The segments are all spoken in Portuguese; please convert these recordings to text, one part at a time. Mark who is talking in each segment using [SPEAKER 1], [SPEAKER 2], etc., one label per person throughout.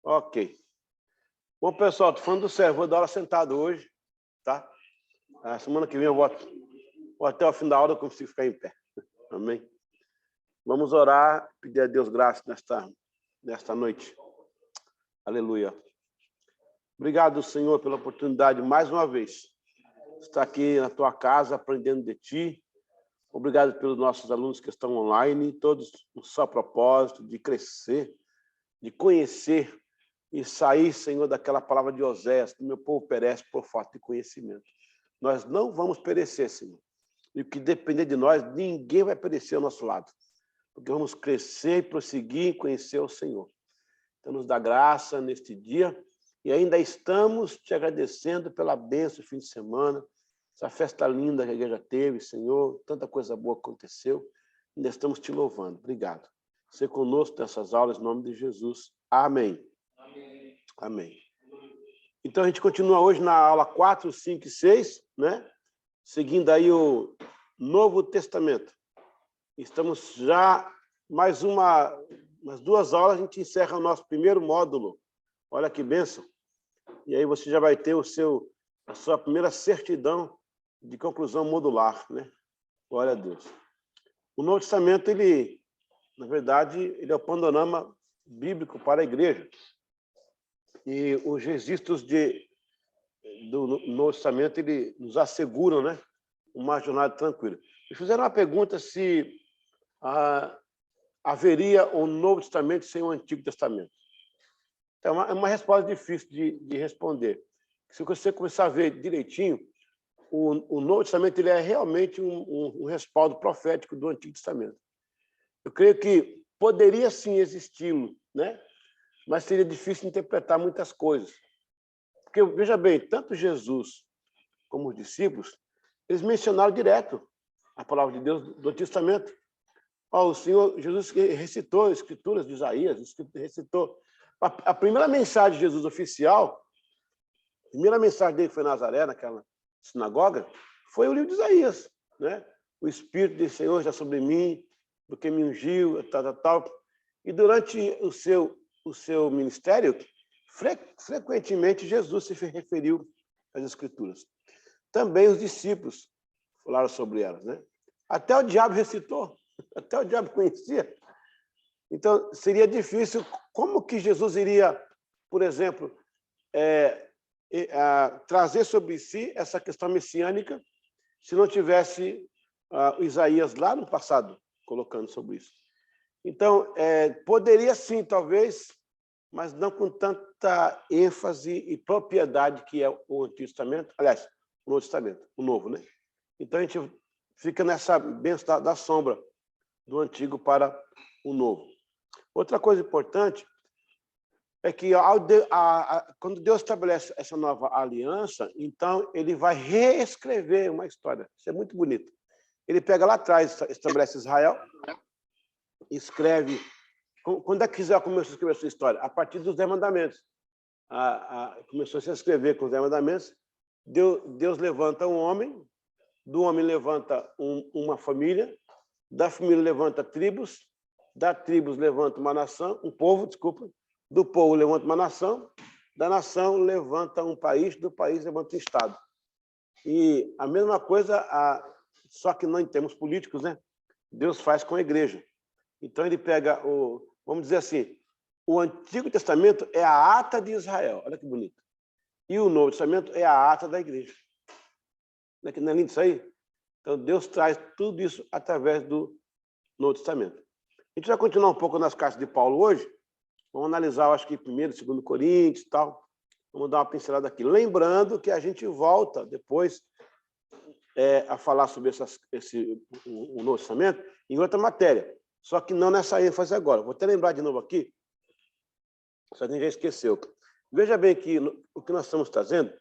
[SPEAKER 1] Ok. Bom, pessoal, tô falando do sério, vou dar aula sentado hoje, tá? A semana que vem eu vou até o fim da aula, eu consigo ficar em pé. Amém? Vamos orar, pedir a Deus graça nesta noite. Aleluia. Obrigado, Senhor, pela oportunidade, mais uma vez, de estar aqui na tua casa, aprendendo de ti. Obrigado pelos nossos alunos que estão online, todos com só propósito de crescer, de conhecer e sair, Senhor, daquela palavra de Oséias, que meu povo perece por falta de conhecimento. Nós não vamos perecer, Senhor. E o que depender de nós, ninguém vai perecer ao nosso lado. Porque vamos crescer e prosseguir em conhecer o Senhor. Então, nos dá graça neste dia. E ainda estamos te agradecendo pela bênção do fim de semana, essa festa linda que a igreja teve, Senhor. Tanta coisa boa aconteceu. Ainda estamos te louvando. Obrigado. Ser conosco nessas aulas, em nome de Jesus. Amém. Amém. Amém. Então, a gente continua hoje na aula 4, 5 e 6, né? Seguindo aí o Novo Testamento. Estamos já umas 2 aulas, a gente encerra o nosso primeiro módulo. Olha que bênção. E aí você já vai ter a sua primeira certidão de conclusão modular, né? Glória a Deus. O Novo Testamento, na verdade, ele é o panorama bíblico para a igreja. E os registros do Novo Testamento, ele nos asseguram, né, uma jornada tranquila. Me fizeram uma pergunta se haveria um Novo Testamento sem o Antigo Testamento. Então, é uma resposta difícil de responder. Se você começar a ver direitinho, o Novo Testamento ele é realmente um respaldo profético do Antigo Testamento. Eu creio que poderia sim existir, né? Mas seria difícil interpretar muitas coisas. Porque, veja bem, tanto Jesus como os discípulos, eles mencionaram direto a palavra de Deus do Antigo Testamento. O Senhor Jesus recitou as escrituras de Isaías, recitou. A primeira mensagem de Jesus oficial, a primeira mensagem dele foi em Nazaré, naquela sinagoga, foi o livro de Isaías, né? O Espírito do Senhor está sobre mim, porque me ungiu, tal. E durante o seu ministério, frequentemente Jesus se referiu às Escrituras. Também os discípulos falaram sobre elas, né? Até o diabo recitou, até o diabo conhecia. Então, seria difícil. Como que Jesus iria, por exemplo, trazer sobre si essa questão messiânica se não tivesse Isaías lá no passado colocando sobre isso? Então, poderia sim, talvez, mas não com tanta ênfase e propriedade que é o Antigo Testamento. Aliás, o Novo Testamento, o Novo, né? Então, a gente fica nessa bênção da sombra do Antigo para o Novo. Outra coisa importante é que quando Deus estabelece essa nova aliança, então ele vai reescrever uma história. Isso é muito bonito. Ele pega lá atrás, estabelece Israel, escreve. Quando é que Israel começou a escrever a sua história? A partir dos 10 mandamentos. Começou a se escrever com os 10 mandamentos. Deus levanta um homem, do homem levanta uma família, da família levanta tribos, da tribos levanta uma nação, um povo, desculpa, do povo levanta uma nação, da nação levanta um país, do país levanta um estado. E a mesma coisa, só que não em termos políticos, né? Deus faz com a igreja. Então ele pega vamos dizer assim, o Antigo Testamento é a ata de Israel, olha que bonito. E o Novo Testamento é a ata da igreja. Não é lindo isso aí? Então Deus traz tudo isso através do Novo Testamento. A gente vai continuar um pouco nas cartas de Paulo hoje. Vamos analisar, acho que 1º e 2º Coríntios e tal. Vamos dar uma pincelada aqui. Lembrando que a gente volta depois a falar sobre o Novo Testamento em outra matéria. Só que não nessa ênfase agora. Vou até lembrar de novo aqui, se a gente já esqueceu. Veja bem que o que nós estamos trazendo,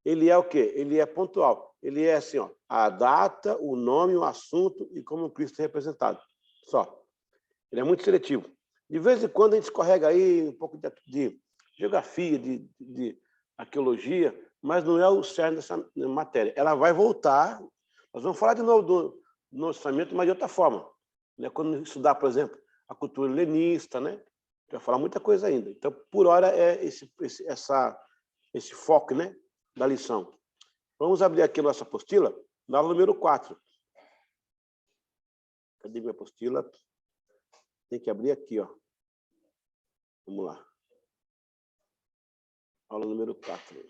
[SPEAKER 1] ele é o quê? Ele é pontual. Ele é assim, a data, o nome, o assunto e como Cristo é representado. Só. Ele é muito seletivo. De vez em quando a gente escorrega aí um pouco de geografia, de arqueologia, mas não é o cerne dessa matéria. Ela vai voltar. Nós vamos falar de novo do Novo Testamento, mas de outra forma. Quando estudar, por exemplo, a cultura helenista, né? vai falar muita coisa ainda. Então, por hora, é esse foco, né, da lição. Vamos abrir aqui a nossa apostila, na aula número 4. Cadê minha apostila? Tem que abrir aqui, ó. Vamos lá. Aula número 4.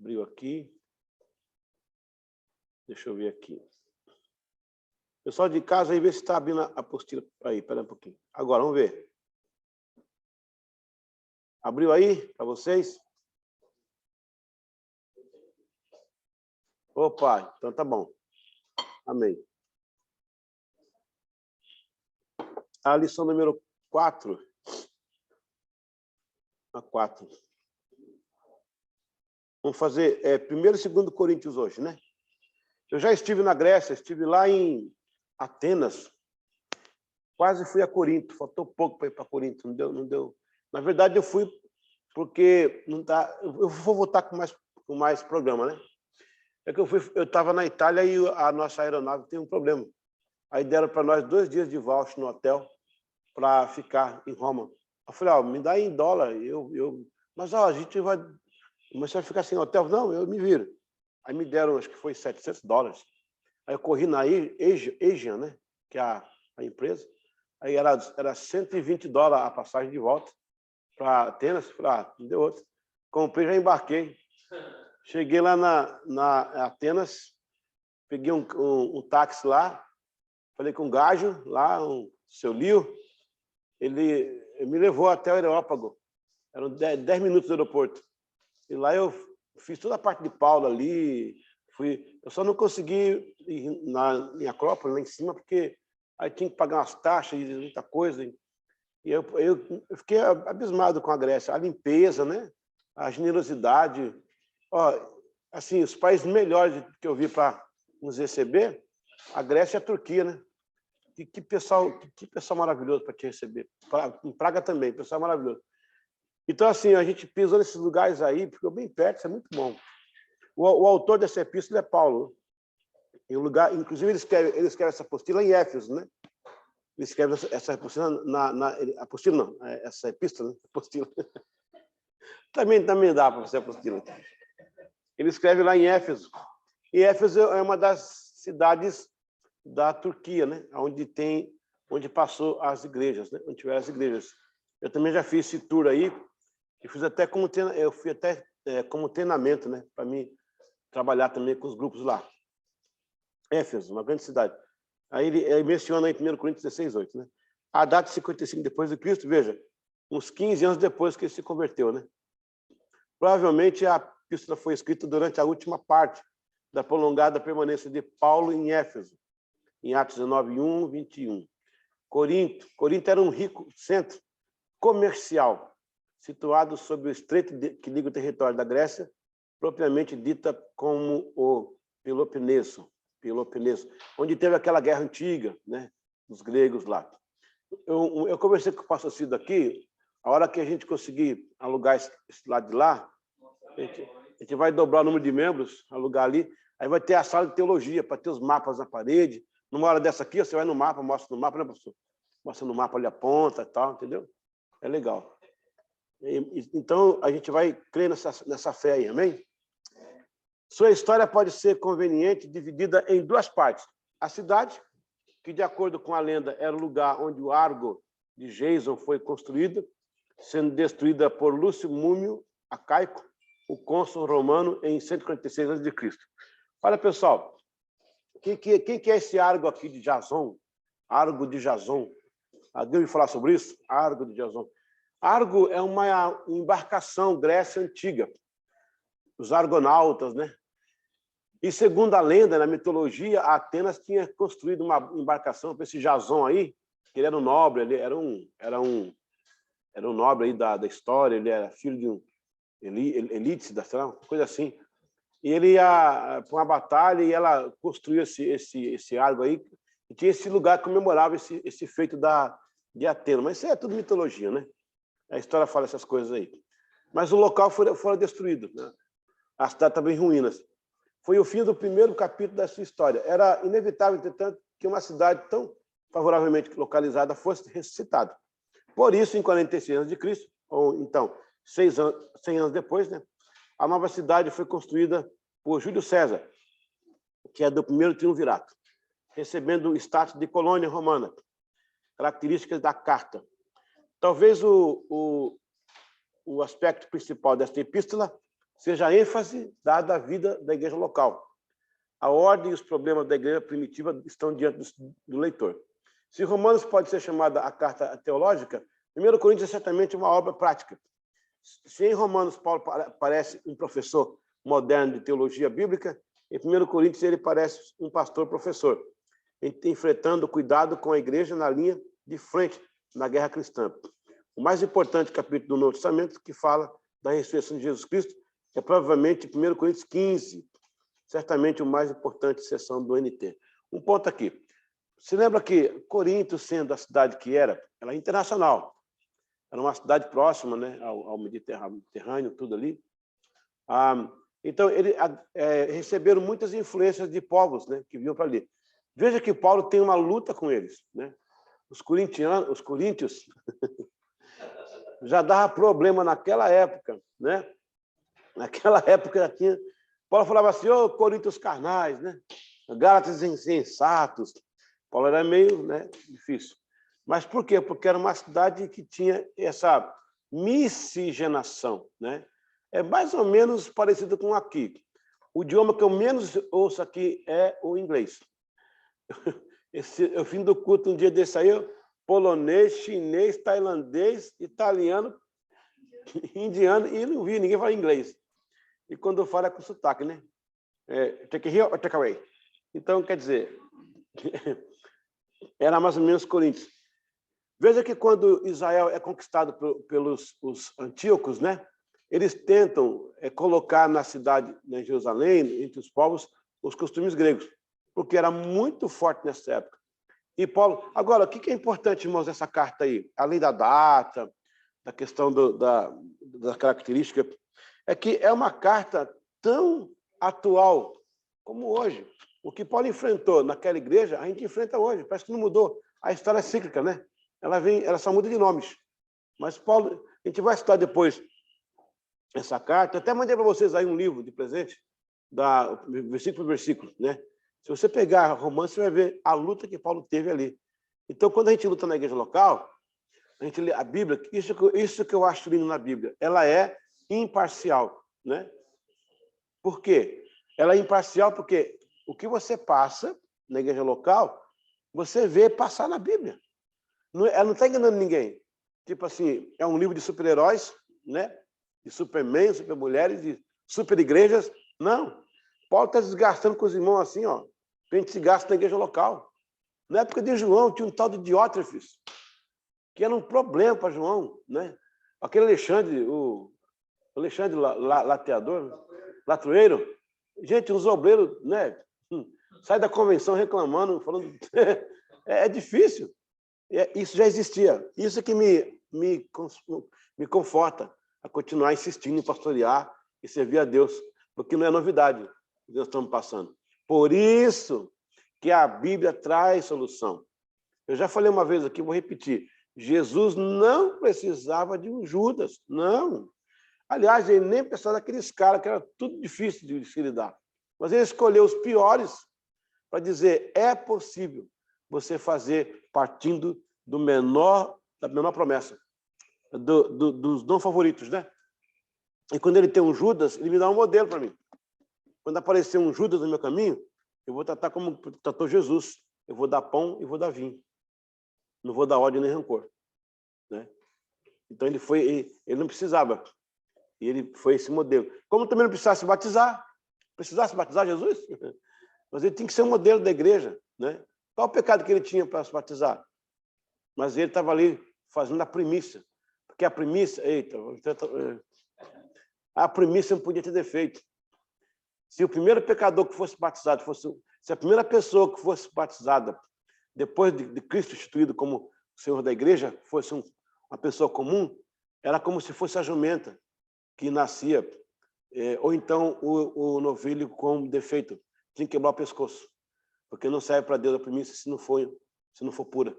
[SPEAKER 1] Abriu aqui. Deixa eu ver aqui. Pessoal de casa, aí vê se está abrindo a apostila. Aí, espera um pouquinho. Agora, vamos ver. Abriu aí para vocês? Opa, então tá bom. Amém. A lição número 4. A 4. Vamos fazer 1º e 2º Coríntios hoje, né? Eu já estive na Grécia, estive lá em Atenas. Quase fui a Corinto, faltou pouco para ir para Corinto, não deu. Na verdade, eu fui porque não tá, eu vou voltar com mais programa, né? É que eu estava na Itália e a nossa aeronave tem um problema. Aí deram para nós 2 dias de voucher no hotel para ficar em Roma. Eu falei, me dá em dólar. Mas a gente vai... Mas você vai ficar sem hotel? Não, eu me viro. Aí me deram, acho que foi $700. Aí eu corri na Asian, né? Que é a empresa. Aí era $120 a passagem de volta para Atenas. Falei, não deu outro. Comprei, já embarquei. Cheguei lá na Atenas, peguei um táxi lá, falei com o Gajo, lá, o seu Lio, ele me levou até o Areópago. Eram 10 minutos do aeroporto. E lá eu fiz toda a parte de Paulo ali, eu só não consegui ir em Acrópole, lá em cima, porque aí tinha que pagar umas taxas e muita coisa. E eu fiquei abismado com a Grécia, a limpeza, né? A generosidade. Assim, os países melhores que eu vi para nos receber, a Grécia e a Turquia, né? Que pessoal maravilhoso para te receber. Em Praga também, pessoal maravilhoso. Então, assim, a gente pisou nesses lugares aí, ficou bem perto, isso é muito bom. O autor dessa epístola é Paulo. Em inclusive, ele escreve essa apostila em Éfeso, né? Ele escreve essa apostila apostila não, essa epístola, né? Apostila. também dá para ser apostila. Ele escreve lá em Éfeso. E Éfeso é uma das cidades da Turquia, né? Onde passou as igrejas, né? Onde tiveram as igrejas. Eu também já fiz esse tour aí, e fui até como treinamento, né? Para mim trabalhar também com os grupos lá. Éfeso, uma grande cidade. Aí ele menciona aí 1 Coríntios 16:8, né? A data de 55 depois de Cristo, veja, uns 15 anos depois que ele se converteu, né? Provavelmente a epístola foi escrita durante a última parte da prolongada permanência de Paulo em Éfeso, em Atos 19:1, 21. Corinto era um rico centro comercial, situado sobre o estreito que liga o território da Grécia, propriamente dita como o Peloponeso, onde teve aquela guerra antiga, né, dos gregos lá. Eu conversei com o pastor Cido aqui, a hora que a gente conseguir alugar esse lado de lá, a gente vai dobrar o número de membros, alugar ali, aí vai ter a sala de teologia, para ter os mapas na parede. Numa hora dessa aqui, você vai no mapa, mostra no mapa, né, pastor? Mostra no mapa ali a ponta e tal, entendeu? É legal. Então, a gente vai crer nessa fé aí, amém? Sua história pode ser conveniente, dividida em 2 partes. A cidade, que de acordo com a lenda era o lugar onde o Argo de Jason foi construído, sendo destruída por Lúcio Múmio Acaico, o cônsul romano, em 146 a.C. Olha, pessoal, quem que é esse Argo aqui de Jason? Argo de Jason. Alguém ouviu falar sobre isso? Argo de Jason. Argo é uma embarcação Grécia antiga. Os argonautas, né? E segundo a lenda, na mitologia, Atenas tinha construído uma embarcação para esse Jason aí, que ele era um nobre, ele era um nobre aí da história, ele era filho de um elite, sei lá, uma coisa assim. E ele ia para uma batalha e ela construiu esse Argo aí, e tinha esse lugar que comemorava esse feito de Atenas. Mas isso é tudo mitologia, né? A história fala essas coisas aí. Mas o local foi destruído, né? A cidade estava em ruínas. Foi o fim do primeiro capítulo da sua história. Era inevitável, entretanto, que uma cidade tão favoravelmente localizada fosse ressuscitada. Por isso, em 46 a.C., ou então 100 anos depois, né, a nova cidade foi construída por Júlio César, que é do primeiro triunvirato, recebendo o status de colônia romana, características da carta. Talvez o aspecto principal desta epístola seja a ênfase dada à vida da igreja local. A ordem e os problemas da igreja primitiva estão diante do leitor. Se Romanos pode ser chamada a carta teológica, 1 Coríntios é certamente uma obra prática. Se em Romanos Paulo parece um professor moderno de teologia bíblica, em 1 Coríntios ele parece um pastor-professor, enfrentando cuidado com a igreja na linha de frente na guerra cristã. O mais importante capítulo do Novo Testamento, que fala da ressurreição de Jesus Cristo, é provavelmente 1 Coríntios 15, certamente o mais importante seção do NT. Um ponto aqui. Se lembra que Corinto, sendo a cidade que era, ela é internacional. Era uma cidade próxima, né, ao Mediterrâneo, tudo ali. Então, receberam muitas influências de povos, né, que vinham para ali. Veja que Paulo tem uma luta com eles, né? Os coríntios, já dava problema naquela época, né? Naquela época já tinha... Paulo falava assim, ô coríntios carnais, né? Gálatas insensatos. Paulo era meio, né, difícil. Mas por quê? Porque era uma cidade que tinha essa miscigenação, né? É mais ou menos parecido com aqui. O idioma que eu menos ouço aqui é o inglês. Eu fim do culto um dia desse aí, polonês, chinês, tailandês, italiano, indiano, e não vi ninguém falar inglês. E quando eu falo é com sotaque, né? Take here or take away. Então, quer dizer, era mais ou menos Coríntios. Veja que quando Israel é conquistado pelos os antíocos, né? Eles tentam colocar na cidade, em Jerusalém, entre os povos, os costumes gregos, porque era muito forte nessa época. E Paulo... Agora, o que é importante, irmãos, essa carta aí? Além da data, da questão da característica, é que é uma carta tão atual como hoje. O que Paulo enfrentou naquela igreja, a gente enfrenta hoje. Parece que não mudou. A história é cíclica, né? Ela só muda de nomes. Mas Paulo... A gente vai estudar depois essa carta. Eu até mandei para vocês aí um livro de presente, versículo por versículo, né? Se você pegar Romanos, você vai ver a luta que Paulo teve ali. Então, quando a gente luta na igreja local, a gente lê a Bíblia, isso que eu acho lindo na Bíblia, ela é imparcial, né? Por quê? Ela é imparcial porque o que você passa na igreja local, você vê passar na Bíblia. Ela não está enganando ninguém. Tipo assim, é um livro de super-heróis, né? De Superman, super-mulheres, de super-igrejas. Não. Paulo está desgastando com os irmãos assim, ó. A gente se gasta na igreja local. Na época de João, tinha um tal de Diótrefes, que era um problema para João, né? Aquele Alexandre, o Alexandre Latroeiro, gente, os obreiros, né? Sai da convenção reclamando, falando... É difícil. Isso já existia. Isso que me conforta a continuar insistindo em pastorear e servir a Deus, porque não é novidade o que nós estamos passando. Por isso que a Bíblia traz solução. Eu já falei uma vez aqui, vou repetir. Jesus não precisava de um Judas, não. Aliás, ele nem precisava daqueles caras que era tudo difícil de se lidar. Mas ele escolheu os piores para dizer, é possível você fazer partindo da menor promessa, dos não favoritos, né? E quando ele tem um Judas, ele me dá um modelo para mim. Quando aparecer um Judas no meu caminho, eu vou tratar como tratou Jesus. Eu vou dar pão e vou dar vinho. Não vou dar ódio nem rancor, né? Então ele não precisava. E ele foi esse modelo. Como também não precisava se batizar. Precisasse batizar Jesus? Mas ele tinha que ser um modelo da igreja, né? Qual o pecado que ele tinha para se batizar? Mas ele estava ali fazendo a primícia. Porque a primícia... Eita, a primícia não podia ter defeito. Se o primeiro pecador que fosse batizado se a primeira pessoa que fosse batizada depois de Cristo instituído como Senhor da igreja fosse uma pessoa comum, era como se fosse a jumenta que nascia, ou então o novilho com defeito, tinha que quebrar o pescoço, porque não serve para Deus a primícia se não for se não for pura.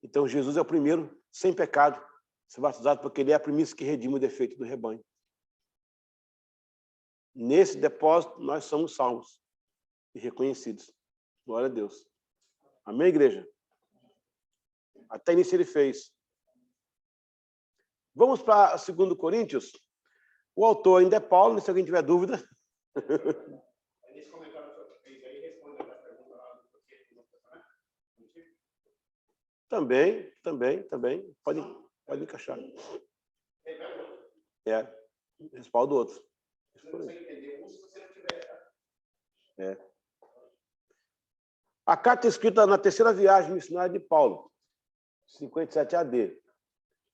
[SPEAKER 1] Então, Jesus é o primeiro, sem pecado, a ser batizado, porque ele é a primícia que redime o defeito do rebanho. Nesse depósito, nós somos salvos e reconhecidos. Glória a Deus. Amém, igreja? Até nisso ele fez. Vamos para 2 Coríntios. O autor ainda é Paulo, se alguém tiver dúvida.
[SPEAKER 2] Nesse comentário que você fez aí, responde a pergunta lá do porquê do Novo Testamento?
[SPEAKER 1] Também. Pode encaixar. Respaldo o outro.
[SPEAKER 2] Você não consegue entender um se você não tiver.
[SPEAKER 1] A carta escrita na terceira viagem missionária de Paulo, 57 AD.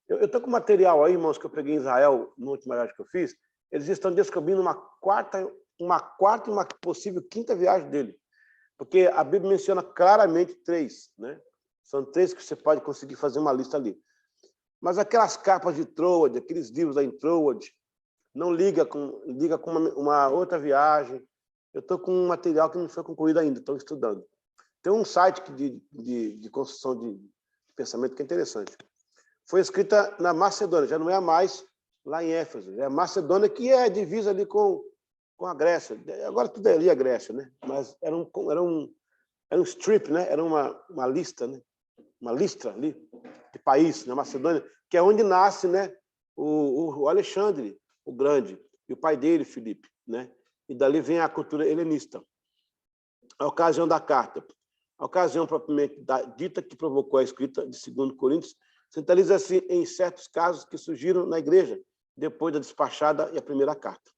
[SPEAKER 1] Eu estou com material aí, irmãos, que eu peguei em Israel, na última viagem que eu fiz. Eles estão descobrindo uma quarta e uma possível quinta viagem dele. Porque a Bíblia menciona claramente 3, né? São 3 que você pode conseguir fazer uma lista ali. Mas aquelas capas de Troade, aqueles livros aí em Troade, não liga com uma outra viagem. Eu estou com um material que não foi concluído ainda, estou estudando. Tem um site de construção de pensamento que é interessante. Foi escrita na Macedônia, já não é mais lá em Éfeso. É a Macedônia, que é divisa ali com a Grécia. Agora tudo é ali a Grécia, né? Mas era um strip, né? Era uma lista, né? Uma listra ali de país, na Macedônia, que é onde nasce, né? O Alexandre, o Grande, e o pai dele, Filipe, né? E dali vem a cultura helenista. A ocasião da carta, a ocasião propriamente dita que provocou a escrita de 2 Coríntios, centraliza-se em certos casos que surgiram na igreja depois da despachada e a primeira carta.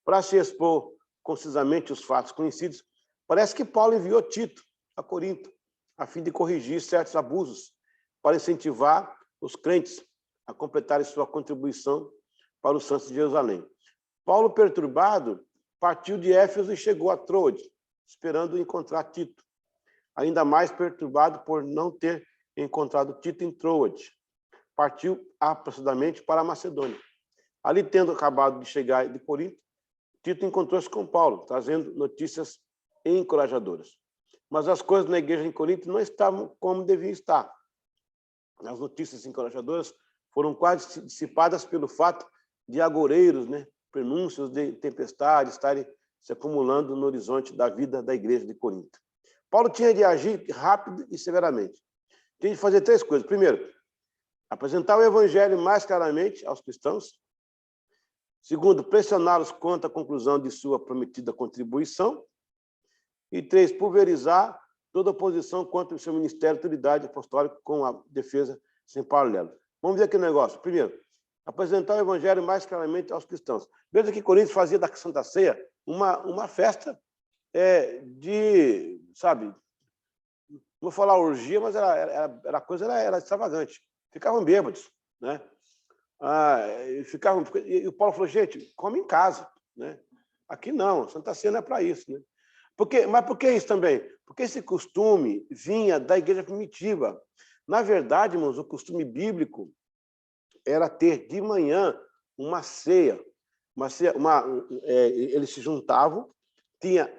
[SPEAKER 1] Para se expor concisamente os fatos conhecidos, parece que Paulo enviou Tito a Corinto, a fim de corrigir certos abusos, para incentivar os crentes a completarem sua contribuição para os santos de Jerusalém. Paulo, perturbado, partiu de Éfeso e chegou a Troade, esperando encontrar Tito, ainda mais perturbado por não ter encontrado Tito em Troade. Partiu apressadamente para a Macedônia. Ali, tendo acabado de chegar de Corinto, Tito encontrou-se com Paulo, trazendo notícias encorajadoras. Mas as coisas na igreja em Corinto não estavam como deviam estar. As notícias encorajadoras foram quase dissipadas pelo fato de agoureiros, né, prenúncios de tempestade estarem se acumulando no horizonte da vida da igreja de Corinto. Paulo tinha de agir rápido e severamente. Tinha de fazer 3 coisas. Primeiro, apresentar o evangelho mais claramente aos cristãos. Segundo, pressioná-los quanto à conclusão de sua prometida contribuição. E 3, pulverizar toda oposição contra o seu ministério de autoridade apostólica com a defesa sem paralelo. Vamos ver aqui o negócio. Primeiro, apresentar o evangelho mais claramente aos cristãos. Veja que Coríntios fazia da Santa Ceia uma festa sabe, não vou falar orgia, mas a coisa era extravagante. Ficavam bêbados, né? E o Paulo falou, gente, come em casa, né? Aqui não, Santa Ceia não é para isso, né? Mas por que isso também? Porque esse costume vinha da igreja primitiva. Na verdade, irmãos, o costume bíblico era ter de manhã uma ceia. Eles se juntavam,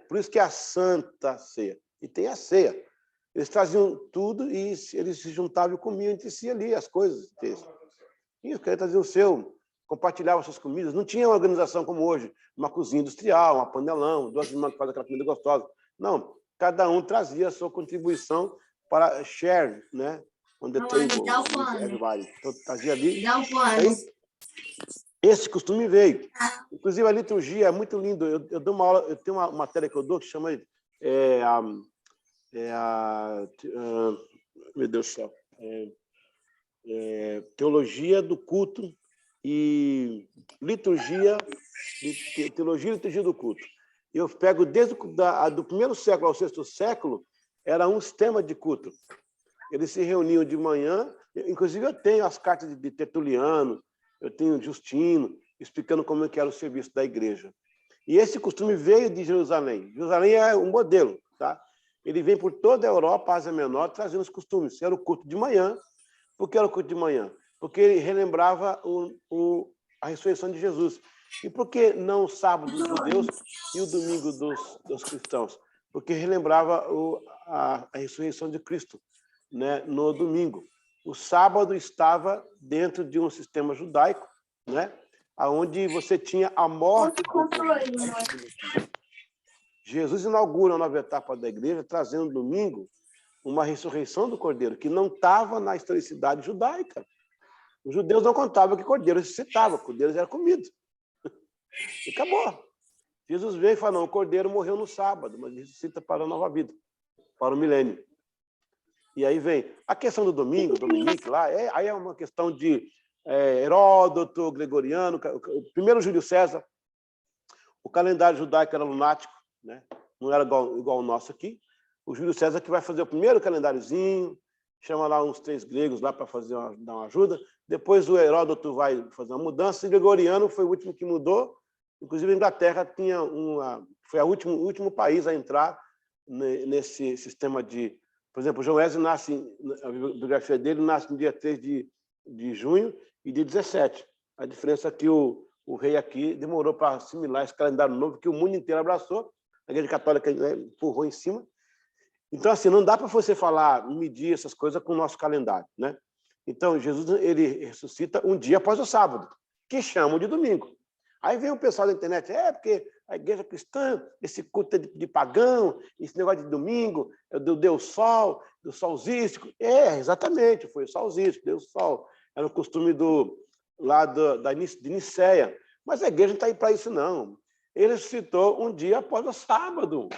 [SPEAKER 1] por isso que é a Santa Ceia. E tem a ceia. Eles traziam tudo e eles se juntavam e comiam entre si ali as coisas. E os caras traziam o seu, compartilhavam suas comidas. Não tinha uma organização como hoje, uma cozinha industrial, uma panelão, 2 irmãs que fazem aquela comida gostosa. Não, cada um trazia a sua contribuição para share, né? On the table, everybody. Então, trazia ali. Aí, esse costume veio. Inclusive, a liturgia é muito lindo. Eu dou uma aula, eu tenho uma matéria que eu dou que chama meu Deus do céu, teologia do culto e teologia e liturgia do culto. Eu pego desde do primeiro século ao 6º século, era um sistema de culto. Eles se reuniam de manhã, inclusive eu tenho as cartas de Tertuliano, eu tenho Justino, explicando como é que era o serviço da igreja. E esse costume veio de Jerusalém. Jerusalém é um modelo, tá? Ele vem por toda a Europa, Ásia Menor, trazendo os costumes. Era o culto de manhã. Por que era o culto de manhã? Porque ele relembrava a ressurreição de Jesus. E por que não o sábado dos judeus e o domingo dos cristãos? Porque relembrava a ressurreição de Cristo. né, no domingo. O sábado estava dentro de um sistema judaico, né, onde você tinha a morte do cordeiro. Jesus inaugura a nova etapa da igreja, trazendo no domingo uma ressurreição do cordeiro, que não estava na historicidade judaica. Os judeus não contavam que cordeiro ressuscitava, cordeiro era comido. E acabou. Jesus veio e falou, não, o cordeiro morreu no sábado, mas ressuscita para a nova vida, para o milênio. E aí vem a questão do domingo, Dominique, lá, aí é uma questão de Heródoto, Gregoriano, o primeiro Júlio César. O calendário judaico era lunático, né? Não era igual o nosso aqui. O Júlio César que vai fazer o primeiro calendáriozinho, chama lá uns 3 gregos lá para dar uma ajuda. Depois o Heródoto vai fazer uma mudança. E o Gregoriano foi o último que mudou. Inclusive a Inglaterra foi o último país a entrar nesse sistema de... Por exemplo, João Wesley nasce, a biografia dele nasce no dia 3 de junho e dia 17. A diferença é que o rei aqui demorou para assimilar esse calendário novo que o mundo inteiro abraçou. A Igreja Católica empurrou em cima. Então, assim, não dá para você medir essas coisas com o nosso calendário, né? Então, Jesus, ele ressuscita um dia após o sábado, que chamam de domingo. Aí vem o pessoal da internet, porque a igreja cristã, esse culto de pagão, esse negócio de domingo, do Deus Sol, do solzístico. Exatamente, foi o solzístico, Deus Sol. Era o costume de Nicéia. Mas a igreja não está aí para isso, não. Ele ressuscitou um dia após o sábado.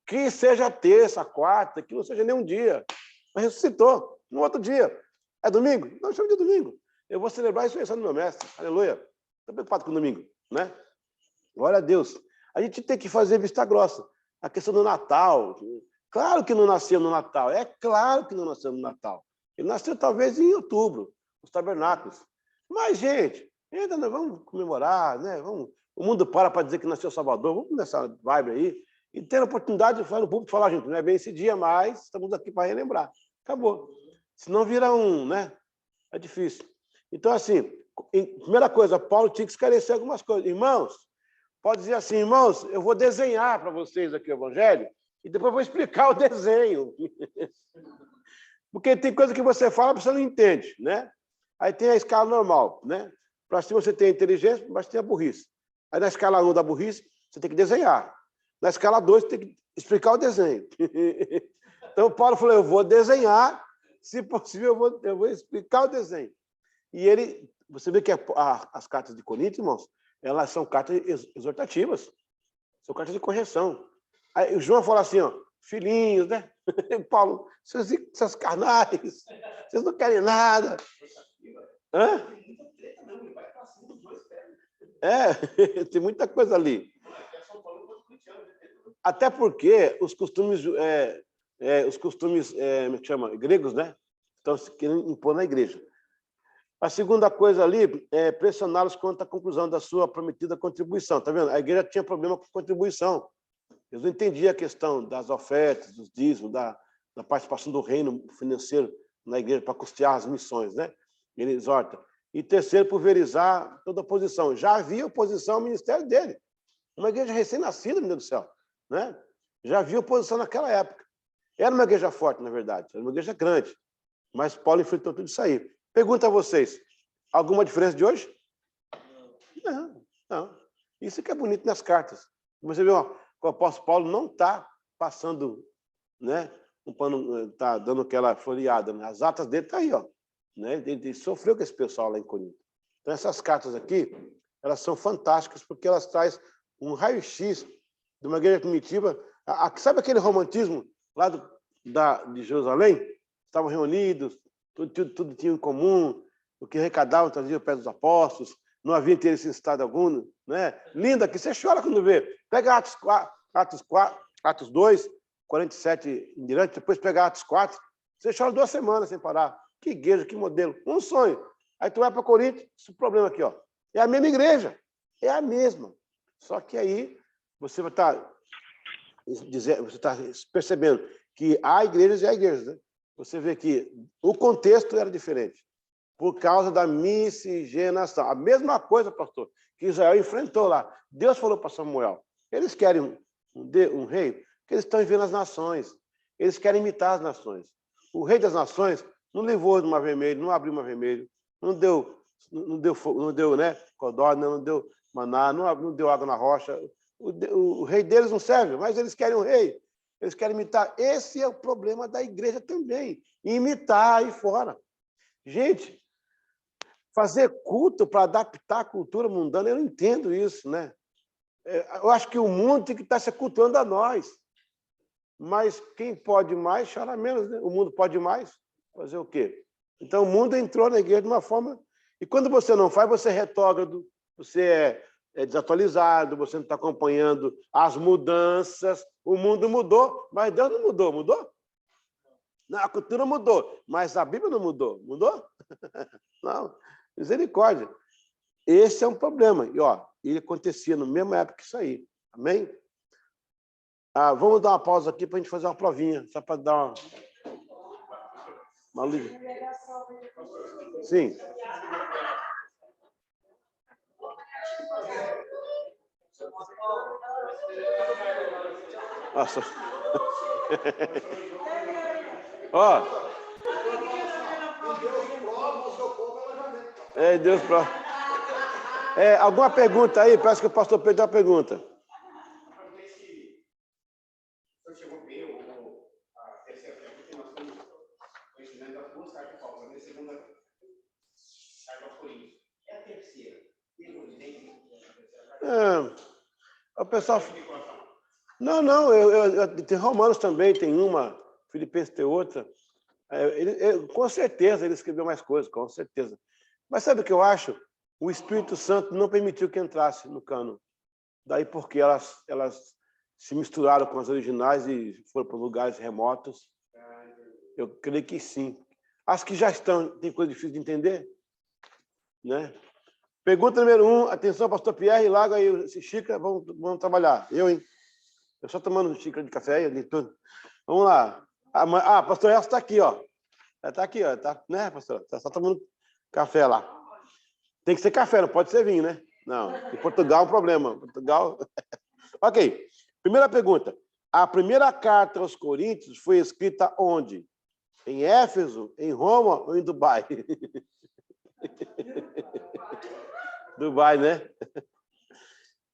[SPEAKER 1] Que seja terça, quarta, que não seja nenhum dia. Mas ressuscitou no outro dia. É domingo? Não, chama de domingo. Eu vou celebrar a ressurreição do meu mestre. Aleluia. Estou preocupado com o domingo, né? Glória a Deus. A gente tem que fazer vista grossa. A questão do Natal. Claro que não nasceu no Natal. É claro que não nasceu no Natal. Ele nasceu talvez em outubro, os tabernáculos. Mas, gente, ainda nós vamos comemorar, né? O mundo para dizer que nasceu Salvador. Vamos nessa vibe aí. E ter a oportunidade de falar no público, falar, gente, não é bem esse dia, mas estamos aqui para relembrar. Acabou. Senão vira né? É difícil. Então, assim, primeira coisa, Paulo tinha que esclarecer algumas coisas. Irmãos, pode dizer assim, irmãos, eu vou desenhar para vocês aqui o Evangelho e depois vou explicar o desenho. Porque tem coisa que você fala, você não entende, né? Aí tem a escala normal, né? Para cima você tem a inteligência, mas tem a burrice. Aí na escala 1 da burrice, você tem que desenhar. Na escala 2, tem que explicar o desenho. Então, Paulo falou, eu vou desenhar, se possível, eu vou explicar o desenho. E você vê que as cartas de Coríntios, irmãos, elas são cartas exortativas, são cartas de correção. Aí o João fala assim, filhinhos, né? Paulo, seus carnais, vocês não querem nada. Hã? Tem muita coisa ali. Até porque os costumes, como é que chama? Gregos, né? Estão se querendo impor na igreja. A segunda coisa ali é pressioná-los quanto à conclusão da sua prometida contribuição. Tá vendo? A igreja tinha problema com contribuição. Eles não entendiam a questão das ofertas, dos dízimos, da participação do reino financeiro na igreja para custear as missões, né? Ele exorta. E terceiro, pulverizar toda a oposição. Já havia oposição ao ministério dele. Uma igreja recém-nascida, meu Deus do céu. Né? Já havia oposição naquela época. Era uma igreja forte, na verdade. Era uma igreja grande. Mas Paulo enfrentou tudo isso aí. Pergunto a vocês, alguma diferença de hoje? Não. Isso que é bonito nas cartas. Você vê, o apóstolo Paulo não está passando, né, está dando aquela floreada. Né? As atas dele estão aí, né? Ele sofreu com esse pessoal lá em Corinto. Então, essas cartas aqui, elas são fantásticas porque elas trazem um raio-x de uma igreja primitiva. Sabe aquele romantismo lá de Jerusalém? Estavam reunidos, tudo tinha em comum, o que arrecadavam trazia ao pé dos apóstolos, não havia interesse em estado algum, né? Linda, que você chora quando vê. Pega Atos 2, 47 em diante, depois pega Atos 4, você chora 2 semanas sem parar. Que igreja, que modelo. Um sonho. Aí tu vai para Corinto, esse problema aqui, é a mesma igreja, é a mesma. Só que aí você vai estar percebendo que há igrejas e há igrejas, né? Você vê que o contexto era diferente, por causa da miscigenação. A mesma coisa, pastor, que Israel enfrentou lá. Deus falou para Samuel, eles querem um rei, porque eles estão vivendo as nações, eles querem imitar as nações. O Rei das Nações não levou no Mar Vermelho, não abriu o Mar Vermelho, não deu fogo, não deu, né, codorna, não deu maná, não deu água na rocha. O rei deles não serve, mas eles querem um rei. Eles querem imitar. Esse é o problema da igreja também. Imitar aí fora. Gente, fazer culto para adaptar a cultura mundana, eu não entendo isso, né? Eu acho que o mundo tem que estar se aculturando a nós. Mas quem pode mais, chora menos, né? O mundo pode mais. Fazer o quê? Então, o mundo entrou na igreja de uma forma... E quando você não faz, você é retrógrado, você é desatualizado, você não está acompanhando as mudanças. O mundo mudou, mas Deus não mudou. Mudou? Não, a cultura mudou, mas a Bíblia não mudou. Mudou? Não. Misericórdia. Esse é um problema. E, ó, ele acontecia na mesma época que isso aí. Amém? Vamos dar uma pausa aqui para a gente fazer uma provinha, só para dar uma luz. Sim. Nossa. Ó. Deus prova. Alguma pergunta aí? Parece que o pastor Pedro tem uma pergunta. O pessoal... Não, tem Romanos também, tem uma, Filipenses tem outra. Com certeza ele escreveu mais coisas, com certeza. Mas sabe o que eu acho? O Espírito Santo não permitiu que entrasse no cano. Daí porque elas se misturaram com as originais e foram para lugares remotos. Eu creio que sim. As que já estão, tem coisa difícil de entender, né? Pergunta número 1, atenção, pastor Pierre, Lago aí, xícara, vamos trabalhar. Eu só tomando xícara de café, de tudo. Vamos lá. Pastor Elcio está aqui, ó. Está aqui, ó. Tá, né, pastor? Está só tomando café lá. Tem que ser café, não pode ser vinho, né? Não. Em Portugal é um problema. Portugal... Ok. Primeira pergunta. A primeira carta aos Coríntios foi escrita onde? Em Éfeso, em Roma ou em Dubai? Dubai, né?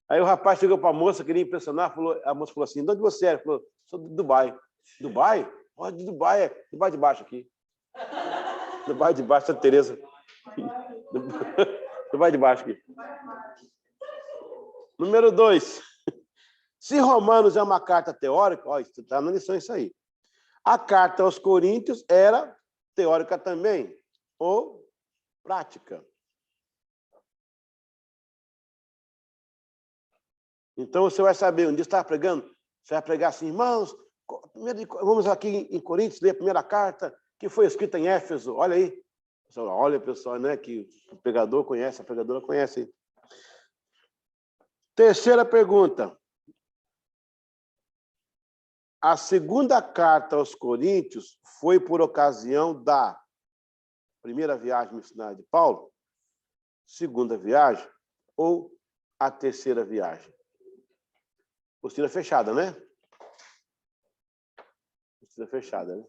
[SPEAKER 1] Aí o rapaz chegou para a moça, queria impressionar, a moça falou assim, de onde você é? Ele falou, sou de Dubai. Dubai? Olha, de Dubai, Dubai de baixo aqui. Dubai de baixo, Santa Teresa. Dubai de baixo aqui. Número 2. Se Romanos é uma carta teórica, ó, está na lição isso aí. A carta aos Coríntios era teórica também, ou prática. Então, você vai saber, um dia você está pregando, você vai pregar assim, irmãos, vamos aqui em Coríntios, ler a primeira carta, que foi escrita em Éfeso, olha aí. Olha, pessoal, né, que o pregador conhece, a pregadora conhece. Terceira pergunta. A segunda carta aos Coríntios foi por ocasião da primeira viagem missionária de Paulo, segunda viagem ou a terceira viagem? Apostila fechada, né? Apostila fechada, né?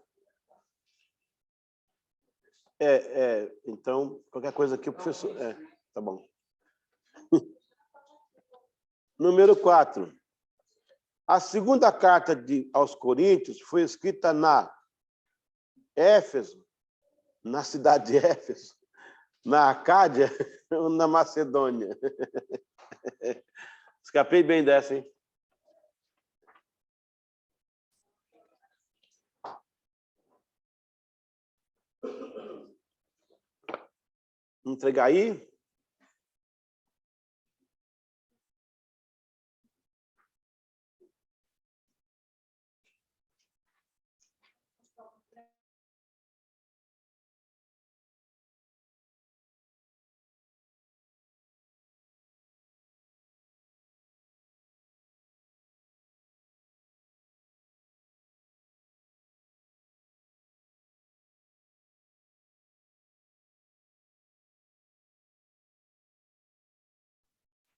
[SPEAKER 1] Então, qualquer coisa aqui o professor... tá bom. Número 4. A segunda carta aos Coríntios foi escrita na Éfeso, na cidade de Éfeso, na Acádia ou na Macedônia? Escapei bem dessa, hein? Entregar aí.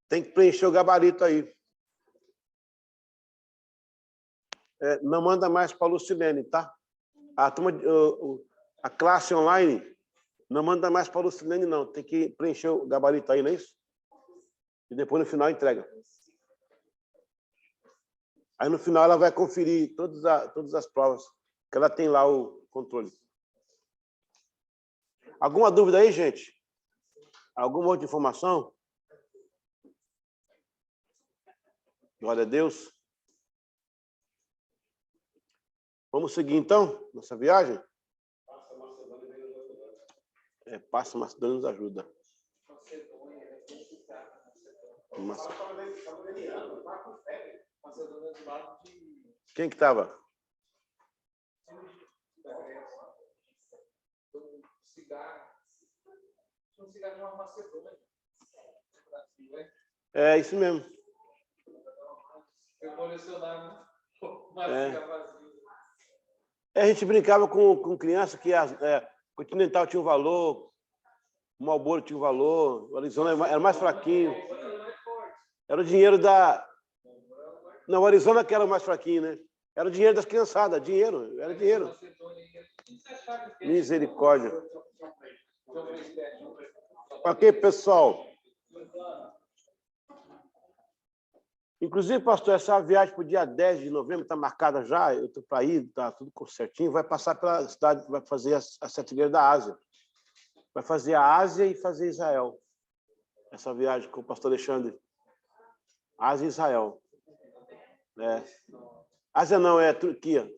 [SPEAKER 1] Tem que preencher o gabarito aí. Não manda mais para a Lucilene, tá? A classe online não manda mais para o Lucilene, não. Tem que preencher o gabarito aí, não é isso? E depois, no final, entrega. Aí, no final, ela vai conferir todas as provas, que ela tem lá o controle. Alguma dúvida aí, gente? Alguma outra informação? Glória a Deus. Vamos seguir, então, nossa viagem? Passa Macedônia nos ajuda. Quem que estava? É isso mesmo.
[SPEAKER 2] Eu colecionava
[SPEAKER 1] a gente brincava com criança que Continental tinha um valor, o Marlboro tinha um valor, o Arizona era mais fraquinho. Era o dinheiro da... Não, o Arizona que era o mais fraquinho, né? Era o dinheiro das criançadas, era dinheiro. Misericórdia. Ok, pessoal? Inclusive, pastor, essa viagem para o dia 10 de novembro está marcada já, eu estou para ir, está tudo certinho, vai passar pela cidade, vai fazer as 7 igrejas da Ásia. Vai fazer a Ásia e fazer Israel. Essa viagem com o pastor Alexandre. Ásia e Israel. Ásia não, é Turquia.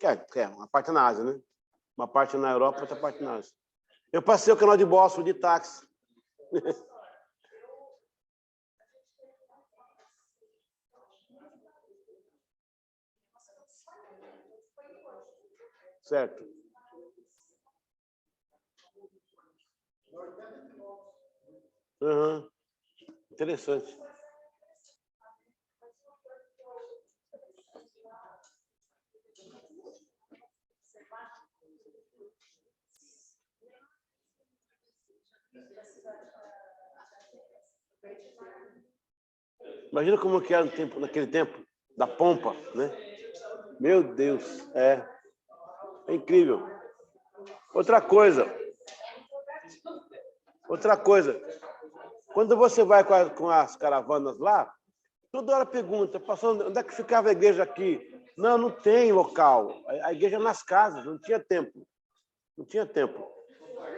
[SPEAKER 1] Uma parte na Ásia, né? Uma parte na Europa, outra parte na Ásia. Eu passei o canal de Bósforo de táxi. Certo. Uhum. Interessante. Imagina como que era naquele tempo da pompa, né? Meu Deus, é incrível. Outra coisa, quando você vai com as caravanas lá, toda hora pergunta, pastor, onde é que ficava a igreja aqui? Não, não tem local. A igreja é nas casas, não tinha templo. Não tinha templo.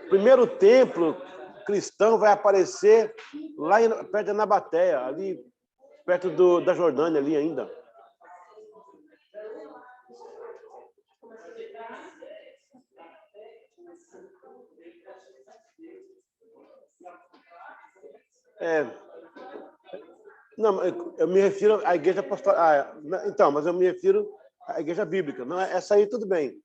[SPEAKER 1] O primeiro templo cristão vai aparecer lá perto da Nabatéia, ali perto da Jordânia, ali ainda. Não, eu me refiro à igreja apostólica. Então, mas eu me refiro à igreja bíblica. Não, essa aí tudo bem.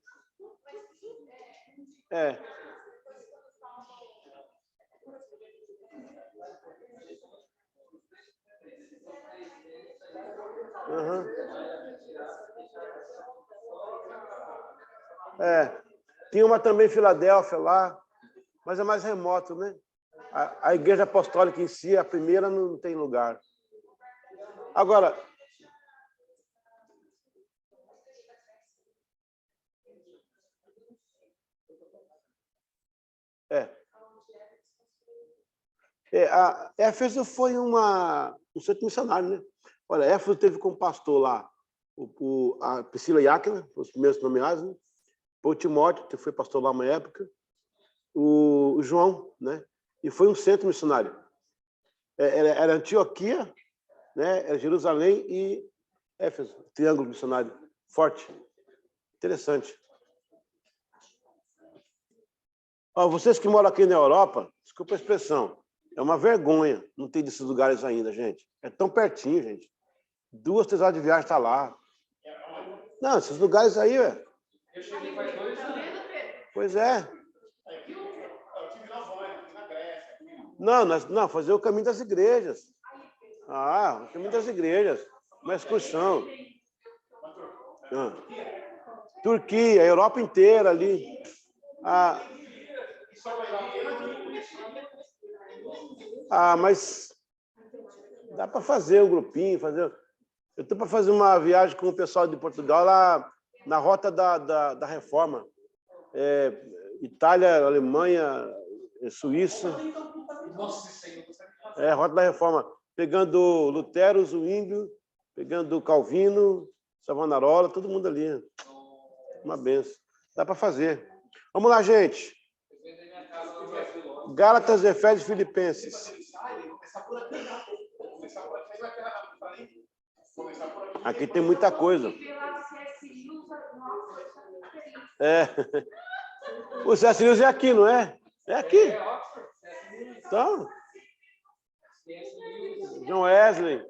[SPEAKER 1] Uhum. Tinha uma também em Filadélfia lá, mas é mais remoto, né? A igreja apostólica em si, a primeira, não tem lugar. Agora, Éfeso foi um centro missionário, né? Olha, Éfeso teve como pastor lá a Priscila e Áquila, os primeiros nomeados, né? O Timóteo, que foi pastor lá uma época, o João, né? E foi um centro missionário. Era Antioquia, né? Era Jerusalém e Éfeso, triângulo missionário forte. Interessante. Vocês que moram aqui na Europa, desculpa a expressão, é uma vergonha não ter desses lugares ainda, gente. É tão pertinho, gente. 2, 3 horas de viagem está lá. Não, esses lugares aí, velho.
[SPEAKER 2] Eu cheguei faz 2 anos.
[SPEAKER 1] Pois é. Não, fazer o caminho das igrejas. O caminho das igrejas. Uma excursão. Turquia, a Europa inteira ali. Mas dá para fazer um grupinho, Eu estou para fazer uma viagem com o pessoal de Portugal lá na rota da Reforma. Itália, Alemanha, Suíça. Rota da Reforma. Pegando Lutero, Zwinglio, pegando Calvino, Savonarola, todo mundo ali. Uma benção. Dá para fazer. Vamos lá, gente. Gálatas, Efésios, Filipenses. Aqui tem muita coisa. O C.S. Lewis é aqui, não é? É aqui. Então, John Wesley,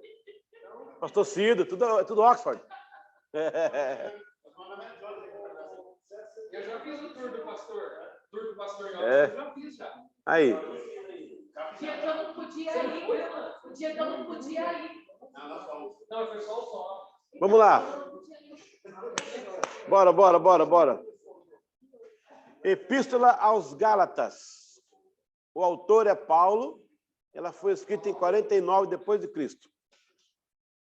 [SPEAKER 1] Pastor Cido, tudo Oxford.
[SPEAKER 2] Eu já fiz o tour do pastor. Tour do pastor em
[SPEAKER 1] É.
[SPEAKER 2] Oxford, eu já fiz já.
[SPEAKER 1] Aí.
[SPEAKER 3] O dia que eu não podia ir. O dia que eu não podia ir.
[SPEAKER 2] Não, foi só o som.
[SPEAKER 1] Vamos lá. Bora. Epístola aos Gálatas. O autor é Paulo. Ela foi escrita em 49 depois de Cristo.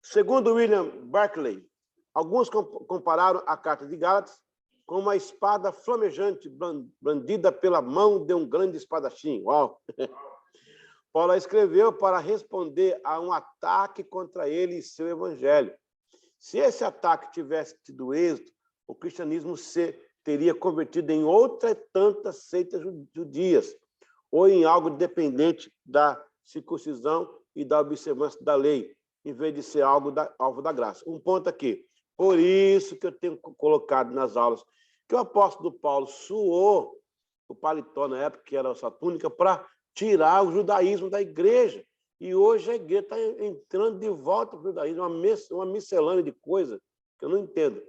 [SPEAKER 1] Segundo William Barclay, alguns compararam a carta de Gálatas com uma espada flamejante brandida pela mão de um grande espadachim. Uau! Paulo a escreveu para responder a um ataque contra ele e seu evangelho. Se esse ataque tivesse tido êxito, o cristianismo se teria convertido em outras tantas seitas judias, ou em algo dependente da circuncisão e da observância da lei, em vez de ser alvo da graça. Um ponto aqui. Por isso que eu tenho colocado nas aulas que o apóstolo Paulo suou o paletó na época, que era essa túnica, para tirar o judaísmo da igreja. E hoje a igreja está entrando de volta para o judaísmo, uma miscelânea de coisas que eu não entendo.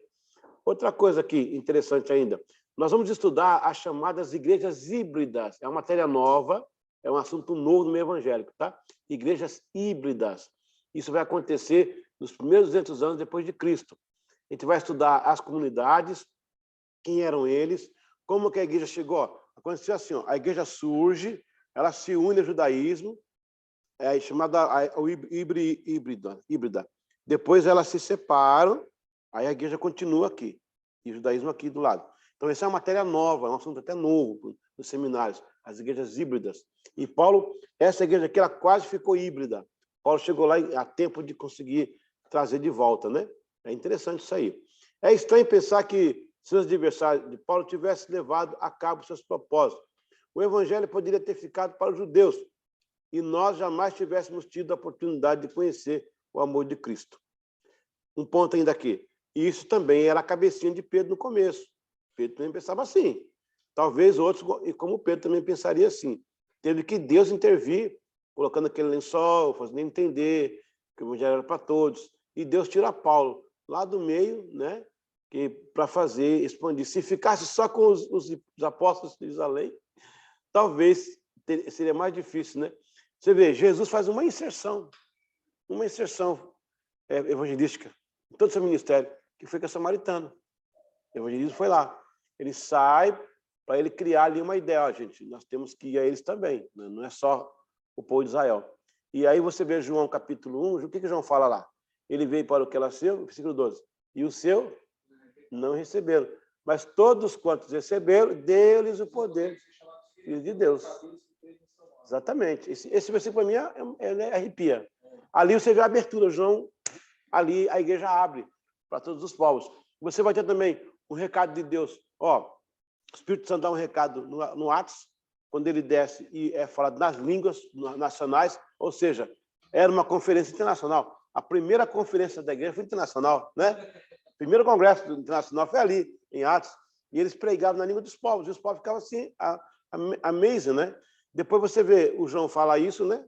[SPEAKER 1] Outra coisa aqui interessante ainda, nós vamos estudar as chamadas igrejas híbridas. É uma matéria nova, é um assunto novo no meio evangélico, tá? Igrejas híbridas. Isso vai acontecer nos primeiros 200 anos depois de Cristo. A gente vai estudar as comunidades, quem eram eles, como que a igreja chegou. Aconteceu assim, ó, a igreja surge, ela se une ao judaísmo, chamada híbrida. Depois elas se separam, aí a igreja continua aqui, e o judaísmo aqui do lado. Então, essa é uma matéria nova, é um assunto até novo nos seminários, as igrejas híbridas. E Paulo, essa igreja aqui, ela quase ficou híbrida. Paulo chegou lá a tempo de conseguir trazer de volta, né? É interessante isso aí. É estranho pensar que seus adversários de Paulo tivessem levado a cabo seus propósitos. O evangelho poderia ter ficado para os judeus e nós jamais tivéssemos tido a oportunidade de conhecer o amor de Cristo. Um ponto ainda aqui. Isso também era a cabecinha de Pedro no começo. Pedro também pensava assim. Talvez outros, e como Pedro também pensaria assim. Teve que Deus intervir, colocando aquele lençol, fazendo entender que o evangelho era para todos. E Deus tira Paulo lá do meio, né? Para fazer, expandir. Se ficasse só com os apóstolos de Jerusalém, talvez seria mais difícil, né? Você vê, Jesus faz uma inserção evangelística em todo o seu ministério, que foi com a samaritana. O evangelismo foi lá. Ele sai para ele criar ali uma ideia. Ó, gente, nós temos que ir a eles também, né? Não é só o povo de Israel. E aí você vê João capítulo 1, o que João fala lá? Ele veio para o que era seu, versículo 12. E o seu não receberam. Mas todos quantos receberam, deu-lhes o poder, filho de Deus. Exatamente. Esse versículo, para mim, ele arrepia. Ali você vê a abertura, João, ali a igreja abre para todos os povos. Você vai ter também o recado de Deus. Ó, o Espírito Santo dá um recado no Atos, quando ele desce e é falado nas línguas nacionais, ou seja, era uma conferência internacional. A primeira conferência da igreja foi internacional, né? O primeiro congresso internacional foi ali, em Atos, e eles pregavam na língua dos povos, e os povos ficavam assim, amazing, né? Depois você vê o João falar isso, né?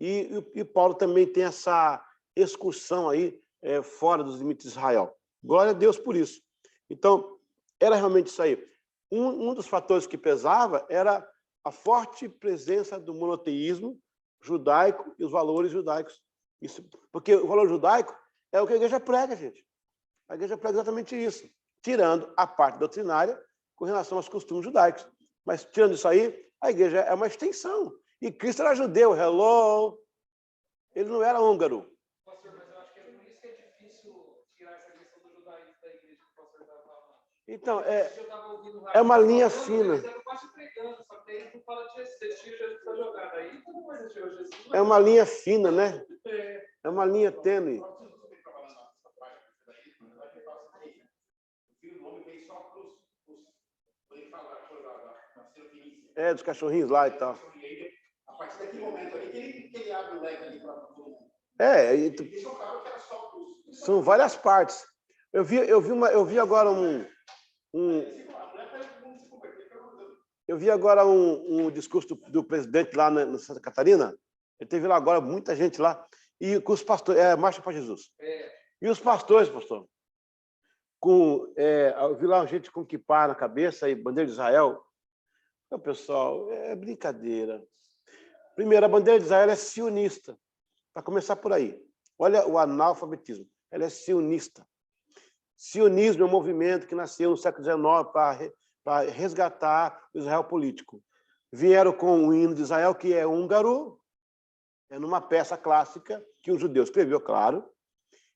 [SPEAKER 1] E Paulo também tem essa excursão aí fora dos limites de Israel. Glória a Deus por isso. Então, era realmente isso aí. Um dos fatores que pesava era a forte presença do monoteísmo judaico e os valores judaicos. Isso, porque o valor judaico é o que a igreja prega, gente. A igreja prega exatamente isso, tirando a parte doutrinária com relação aos costumes judaicos. Mas, tirando isso aí, a igreja é uma extensão. E Cristo era judeu, hello! Ele não era húngaro.
[SPEAKER 2] Pastor, mas eu acho que é por isso que é difícil tirar essa questão do judaísmo da igreja que o pastor estava falando.
[SPEAKER 1] Então,
[SPEAKER 4] Eu tava ouvindo o
[SPEAKER 1] é uma
[SPEAKER 4] Rafael
[SPEAKER 1] linha
[SPEAKER 4] falando,
[SPEAKER 1] fina.
[SPEAKER 4] eles eram quase pregando, só que aí não fala de Jesus, tira Jesus da jogada. Aí todo mundo tirou Jesus.
[SPEAKER 1] É uma linha fina, né?
[SPEAKER 4] É.
[SPEAKER 1] É uma linha tênue. É, dos cachorrinhos lá e tal.
[SPEAKER 2] A partir daquele momento ali que ele abre o leque ali para todo mundo.
[SPEAKER 1] Isso é claro que era só são várias partes. Eu vi agora um discurso do presidente lá na Santa Catarina. Ele teve lá agora muita gente lá e com os pastores, Marcha para Jesus. E os pastores, pastor, eu vi lá gente com quipá na cabeça e bandeira de Israel. Então, pessoal, é brincadeira. Primeiro, a bandeira de Israel é sionista. Para começar por aí. Olha o analfabetismo. Ela é sionista. Sionismo é um movimento que nasceu no século XIX para resgatar o Israel político. Vieram com o hino de Israel, que é húngaro, numa peça clássica que um judeu escreveu, claro,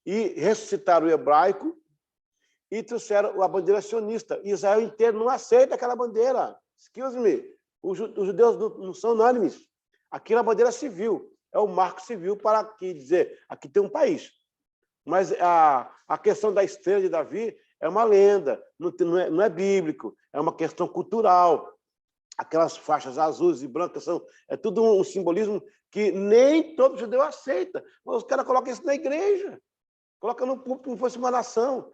[SPEAKER 1] e ressuscitaram o hebraico e trouxeram a bandeira sionista. Israel inteiro não aceita aquela bandeira. Excuse me. Os judeus não são unânimes. Aquilo é a bandeira civil. É o marco civil para dizer aqui tem um país. Mas a questão da estrela de Davi é uma lenda, não é bíblico, é uma questão cultural. Aquelas faixas azuis e brancas é tudo um simbolismo que nem todo judeu aceita. Mas os caras colocam isso na igreja, colocam no púlpito como se fosse uma nação.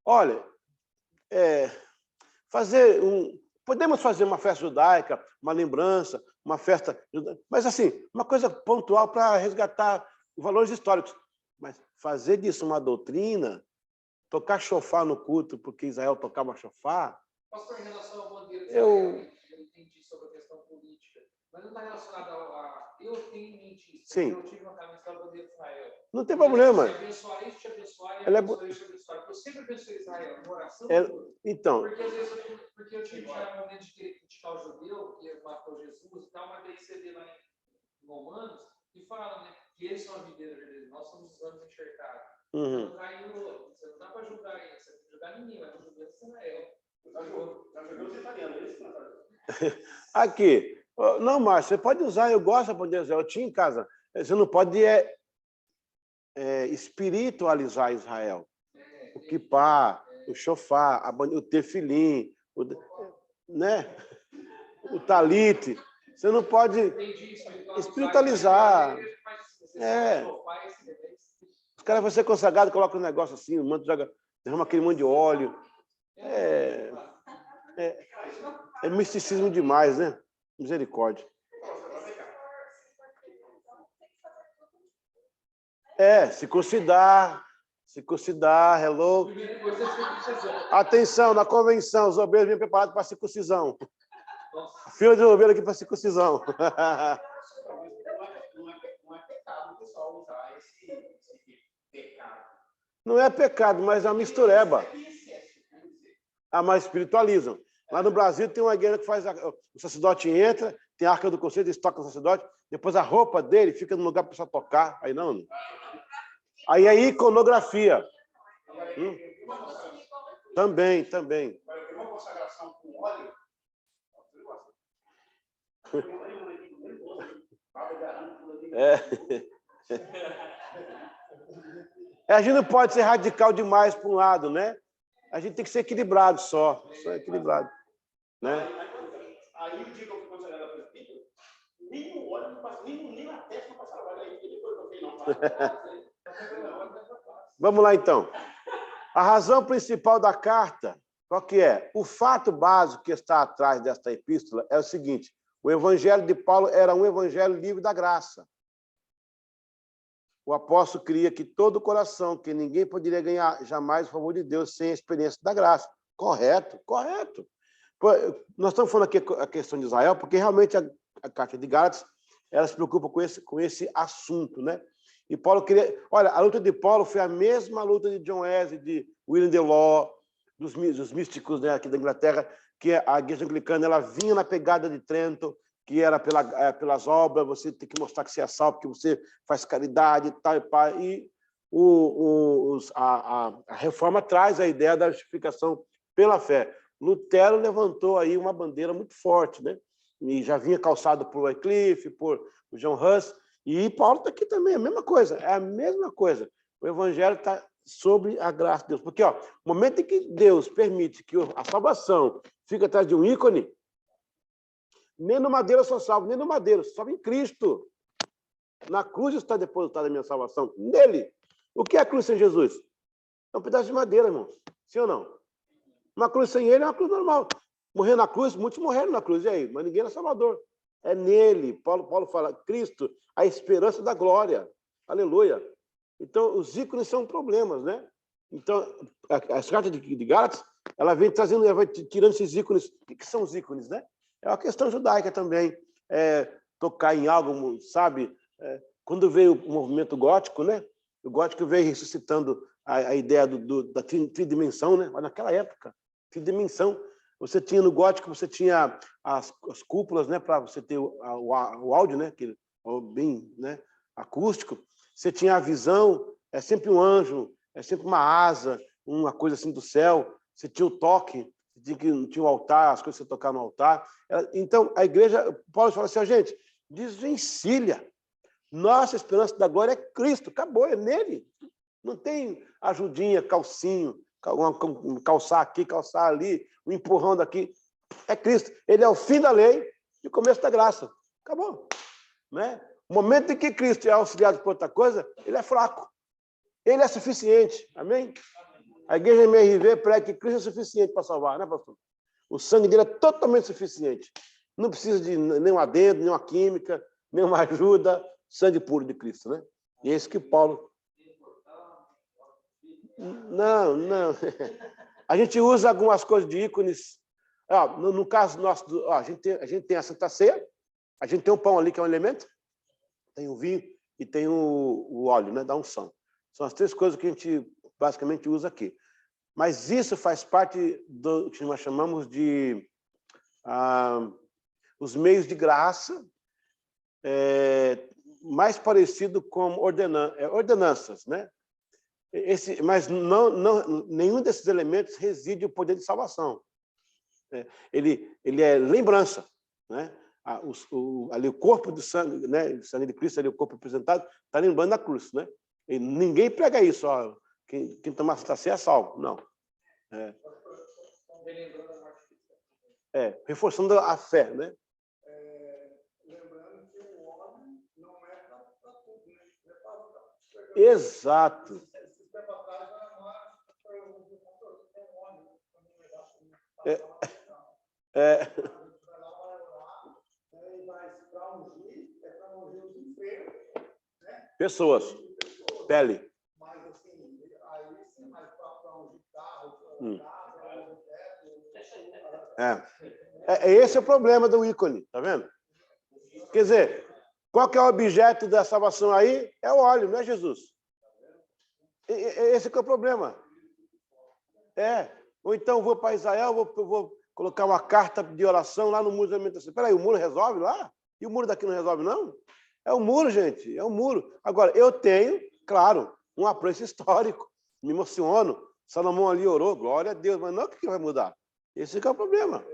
[SPEAKER 1] Olha, podemos fazer uma festa judaica, uma lembrança, uma festa, mas assim, uma coisa pontual para resgatar valores históricos. Mas fazer disso uma doutrina, tocar chofar no culto, porque Israel tocava chofar...
[SPEAKER 4] Pastor, em relação à bandeira de Israel, eu entendi sobre a questão política, mas não está relacionado a... Eu tenho em mente isso,
[SPEAKER 1] sim.
[SPEAKER 4] Eu tive uma camisa da bandeira de Israel.
[SPEAKER 1] Não tem problema.
[SPEAKER 4] Se abençoarei, te abençoarei, abençoarei, te abençoarei. Eu sempre abençoei Israel, na oração.
[SPEAKER 1] Então...
[SPEAKER 4] Porque às vezes eu tive já um momento de querer criticar o judeu, que matou Jesus e tal, mas daí você vê lá em Romanos, e fala, né, que eles são a videira verdadeira, nós somos os ramos enxertados. Não caiu, você não dá para julgar eles, você não tem que julgar ninguém, mas não julgar Israel.
[SPEAKER 1] Aqui. Não, Márcio, você pode usar, eu gosto da bandeira de Israel, eu tinha em casa. Você não pode espiritualizar Israel. O quipá, o chofar, o tefilim, né? O talite. Você não pode espiritualizar. Os caras vão ser consagrados, colocam um negócio assim, o manto joga, derrama aquele monte de óleo. É misticismo demais, né? Misericórdia. Circuncidar, hello. Atenção, na convenção, os obreiros vêm preparados para a circuncisão. Fila de ovelha aqui para a circuncisão. Não é pecado, mas é uma mistureba. Mas espiritualizam. Lá no Brasil tem uma igreja que faz... O sacerdote entra, tem a arca do conselho, eles tocam o sacerdote, depois a roupa dele fica no lugar para só tocar. Aí não. Aí é iconografia. Também.
[SPEAKER 2] Uma consagração com óleo.
[SPEAKER 1] A gente não pode ser radical demais para um lado, né? A gente tem que ser equilibrado só equilibrado, né?
[SPEAKER 2] Aí o dia que eu fui consagrado a presbítero, nem o óleo não passa, nem na testa não passava óleo aí, depois eu não.
[SPEAKER 1] Vamos lá, então. A razão principal da carta, qual que é? O fato básico que está atrás desta epístola é o seguinte: o evangelho de Paulo era um evangelho livre da graça. O apóstolo cria que todo o coração, que ninguém poderia ganhar jamais o favor de Deus sem a experiência da graça. Correto. Nós estamos falando aqui a questão de Israel, porque realmente a carta de Gálatas, ela se preocupa com esse assunto, né? E Paulo queria... Olha, a luta de Paulo foi a mesma luta de John Wesley, de William de Law, dos místicos, né, aqui da Inglaterra, que a igreja anglicana ela vinha na pegada de Trento, que era pelas obras, você tem que mostrar que você é salvo, porque você faz caridade e tal, e a reforma traz a ideia da justificação pela fé. Lutero levantou aí uma bandeira muito forte, né? E já vinha calçado por Wycliffe, por John Huss, e Paulo está aqui também, a mesma coisa, é a mesma coisa. O evangelho está sobre a graça de Deus. Porque, ó, no momento em que Deus permite que a salvação fique atrás de um ícone, nem no madeiro eu sou salvo, nem no madeiro, salvo em Cristo. Na cruz está depositada a minha salvação, nele. O que é a cruz sem Jesus? É um pedaço de madeira, irmãos. Sim ou não? Uma cruz sem ele é uma cruz normal. Morrer na cruz, muitos morreram na cruz, e aí? Mas ninguém era salvador. É nele. Paulo fala, Cristo, a esperança da glória. Aleluia. Então, os ícones são problemas, né? Então, as cartas de Gálatas, ela vem trazendo, ela vai tirando esses ícones. O que são os ícones, né? É uma questão judaica também. Tocar em algo, sabe? Quando veio o movimento gótico, né? O gótico veio ressuscitando a ideia da tridimensão, né? Mas naquela época, tridimensão. Você tinha no gótico, você tinha as cúpulas, né? Para você ter o áudio, né? Que é bem, né? Acústico. Você tinha a visão, é sempre um anjo, é sempre uma asa, uma coisa assim do céu. Você tinha o toque, tinha o altar, as coisas que você tocar no altar. Então, a igreja, Paulo fala assim, gente, desvencilha. Nossa esperança da glória é Cristo, acabou, é nele. Não tem ajudinha, calcinho, calçar aqui, calçar ali, um empurrão daqui. É Cristo. Ele é o fim da lei e o começo da graça. Acabou. Né? O momento em que Cristo é auxiliado por outra coisa, ele é fraco. Ele é suficiente. Amém? A igreja MRV prega que Cristo é suficiente para salvar, né, pastor? O sangue dele é totalmente suficiente. Não precisa de nenhum adendo, nenhuma química, nenhuma ajuda. Sangue puro de Cristo, né? E é isso que Paulo... Não. A gente usa algumas coisas de ícones. No caso nosso, a gente tem a Santa Ceia, a gente tem o pão ali, que é um elemento, tem o vinho e tem o óleo, né, da unção. São as três coisas que a gente basicamente usa aqui. Mas isso faz parte do que nós chamamos de os meios de graça, mais parecido com ordenanças, né? Mas nenhum desses elementos reside o poder de salvação. Ele é lembrança, né? Ali o corpo do sangue, né? O sangue de Cristo, ali o corpo apresentado, está lembrando da cruz, né? E ninguém prega isso, ó, quem tomar Santa Ceia é salvo, não. Reforçando a fé, né? Exato. Pessoas. Pele. Esse é o problema do ícone, tá vendo? Quer dizer, qual que é o objeto da salvação aí? É o óleo, não é Jesus. Esse que é o problema. Ou então vou para Israel, vou colocar uma carta de oração lá no muro da alimentação. Espera aí, o muro resolve lá? E o muro daqui não resolve, não? É o muro, gente, é o muro. Agora, eu tenho, claro, um apreço histórico. Me emociono. Salomão ali orou, glória a Deus, mas não o que vai mudar. Esse que é o problema.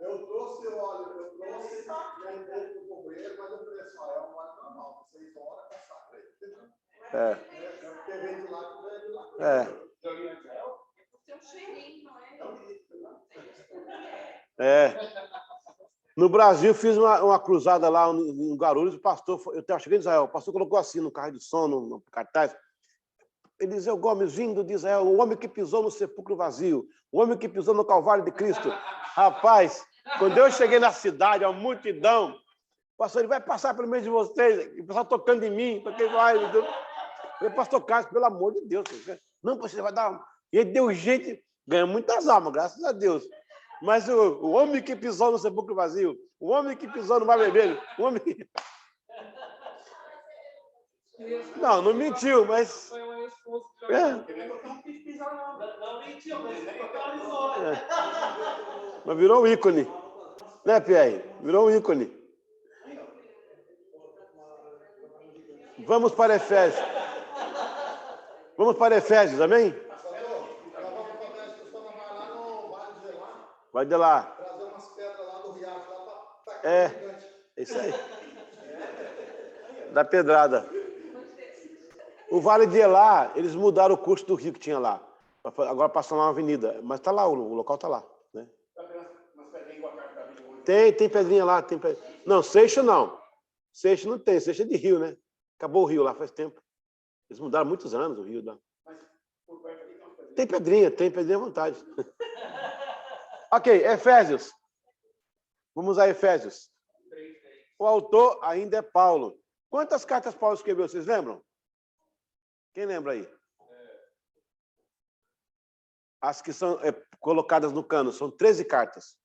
[SPEAKER 2] Eu trouxe óleo, eu trouxe para o companheiro, mas eu falei assim, é um óleo normal, vocês oram para saber. Porque vem de lá, vem de lá.
[SPEAKER 3] Tem um cheirinho, não é?
[SPEAKER 1] No Brasil, fiz uma cruzada lá em Guarulhos, o pastor, eu cheguei em Israel, o pastor colocou assim no carro de som, no cartaz, Eliseu Gomes, vindo de Israel, o homem que pisou no sepulcro vazio, o homem que pisou no Calvário de Cristo. Rapaz, quando eu cheguei na cidade, a multidão, o pastor, ele vai passar pelo meio de vocês, e o pessoal tocando em mim, toquei mais. Eu pastor Carlos, pelo amor de Deus, não, você vai dar. E ele deu jeito, ganhou muitas almas, graças a Deus. Mas o homem que pisou no sepulcro vazio, o homem que pisou no mar vermelho, o homem que... Não, não mentiu, mas...
[SPEAKER 4] Foi uma esposa que
[SPEAKER 1] É.
[SPEAKER 5] Não mentiu, mas atualizou.
[SPEAKER 1] Mas virou um ícone. Né, Pierre? Virou um ícone. Vamos para Efésios. Vamos para Efésios, amém? Vai de lá.
[SPEAKER 2] Trazer umas pedras lá do riacho lá para
[SPEAKER 1] É isso aí. Da pedrada. O Vale de Elá, eles mudaram o curso do rio que tinha lá. Agora passam lá uma avenida. Mas está lá, o local está lá. Né? Tem pedrinha lá. Tem pedrinha. Não, Seixo não. Seixo não tem. Seixo é de rio, né? Acabou o rio lá faz tempo. Eles mudaram há muitos anos o rio lá. Tem pedrinha à vontade. Ok, Efésios. Vamos a Efésios. O autor ainda é Paulo. Quantas cartas Paulo escreveu, vocês lembram? Quem lembra aí? As que são colocadas no cano, são 13 cartas.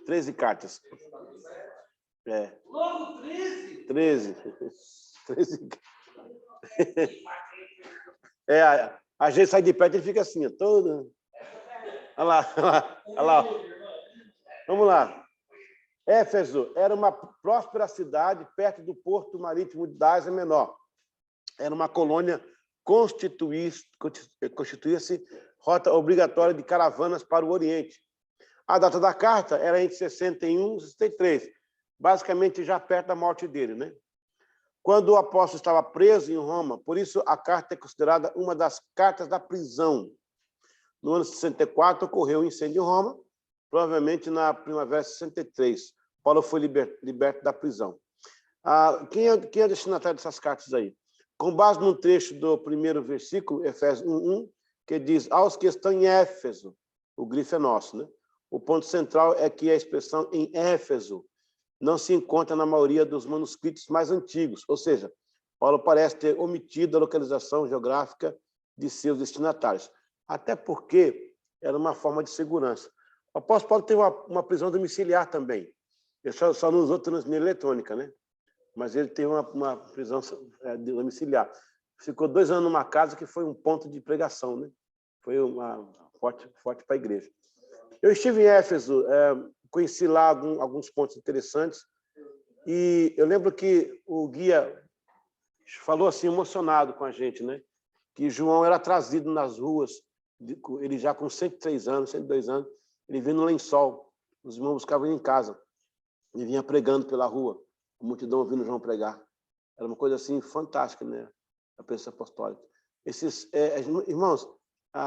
[SPEAKER 1] 13 cartas. É.
[SPEAKER 5] Logo 13?
[SPEAKER 1] 13. 13. A gente sai de perto e fica assim, todo... Olha lá. Vamos lá. Éfeso era uma próspera cidade perto do porto marítimo de Ásia Menor. Era uma colônia constituía-se rota obrigatória de caravanas para o Oriente. A data da carta era entre 61 e 63, basicamente já perto da morte dele, né? Quando o apóstolo estava preso em Roma, por isso a carta é considerada uma das cartas da prisão. No ano 64 ocorreu um incêndio em Roma, provavelmente na primavera de 63. Paulo foi liberto da prisão. Quem é destinatário dessas cartas aí? Com base num trecho do primeiro versículo, Efésios 1:1, que diz, aos que estão em Éfeso, o grifo é nosso, né? O ponto central é que a expressão em Éfeso não se encontra na maioria dos manuscritos mais antigos, ou seja, Paulo parece ter omitido a localização geográfica de seus destinatários, até porque era uma forma de segurança. O apóstolo Paulo teve uma prisão domiciliar também, ele só não usou transmissão eletrônica, né? Mas ele teve uma prisão domiciliar. Ficou 2 anos numa casa que foi um ponto de pregação, né? Foi uma forte para a igreja. Eu estive em Éfeso, conheci lá alguns pontos interessantes, e eu lembro que o guia falou assim, emocionado com a gente, né? Que João era trazido nas ruas, ele já com 103 anos, 102 anos, ele vinha no lençol, os irmãos buscavam ele em casa, ele vinha pregando pela rua, a multidão ouvindo João pregar. Era uma coisa assim fantástica, né? A presença apostólica. Irmãos,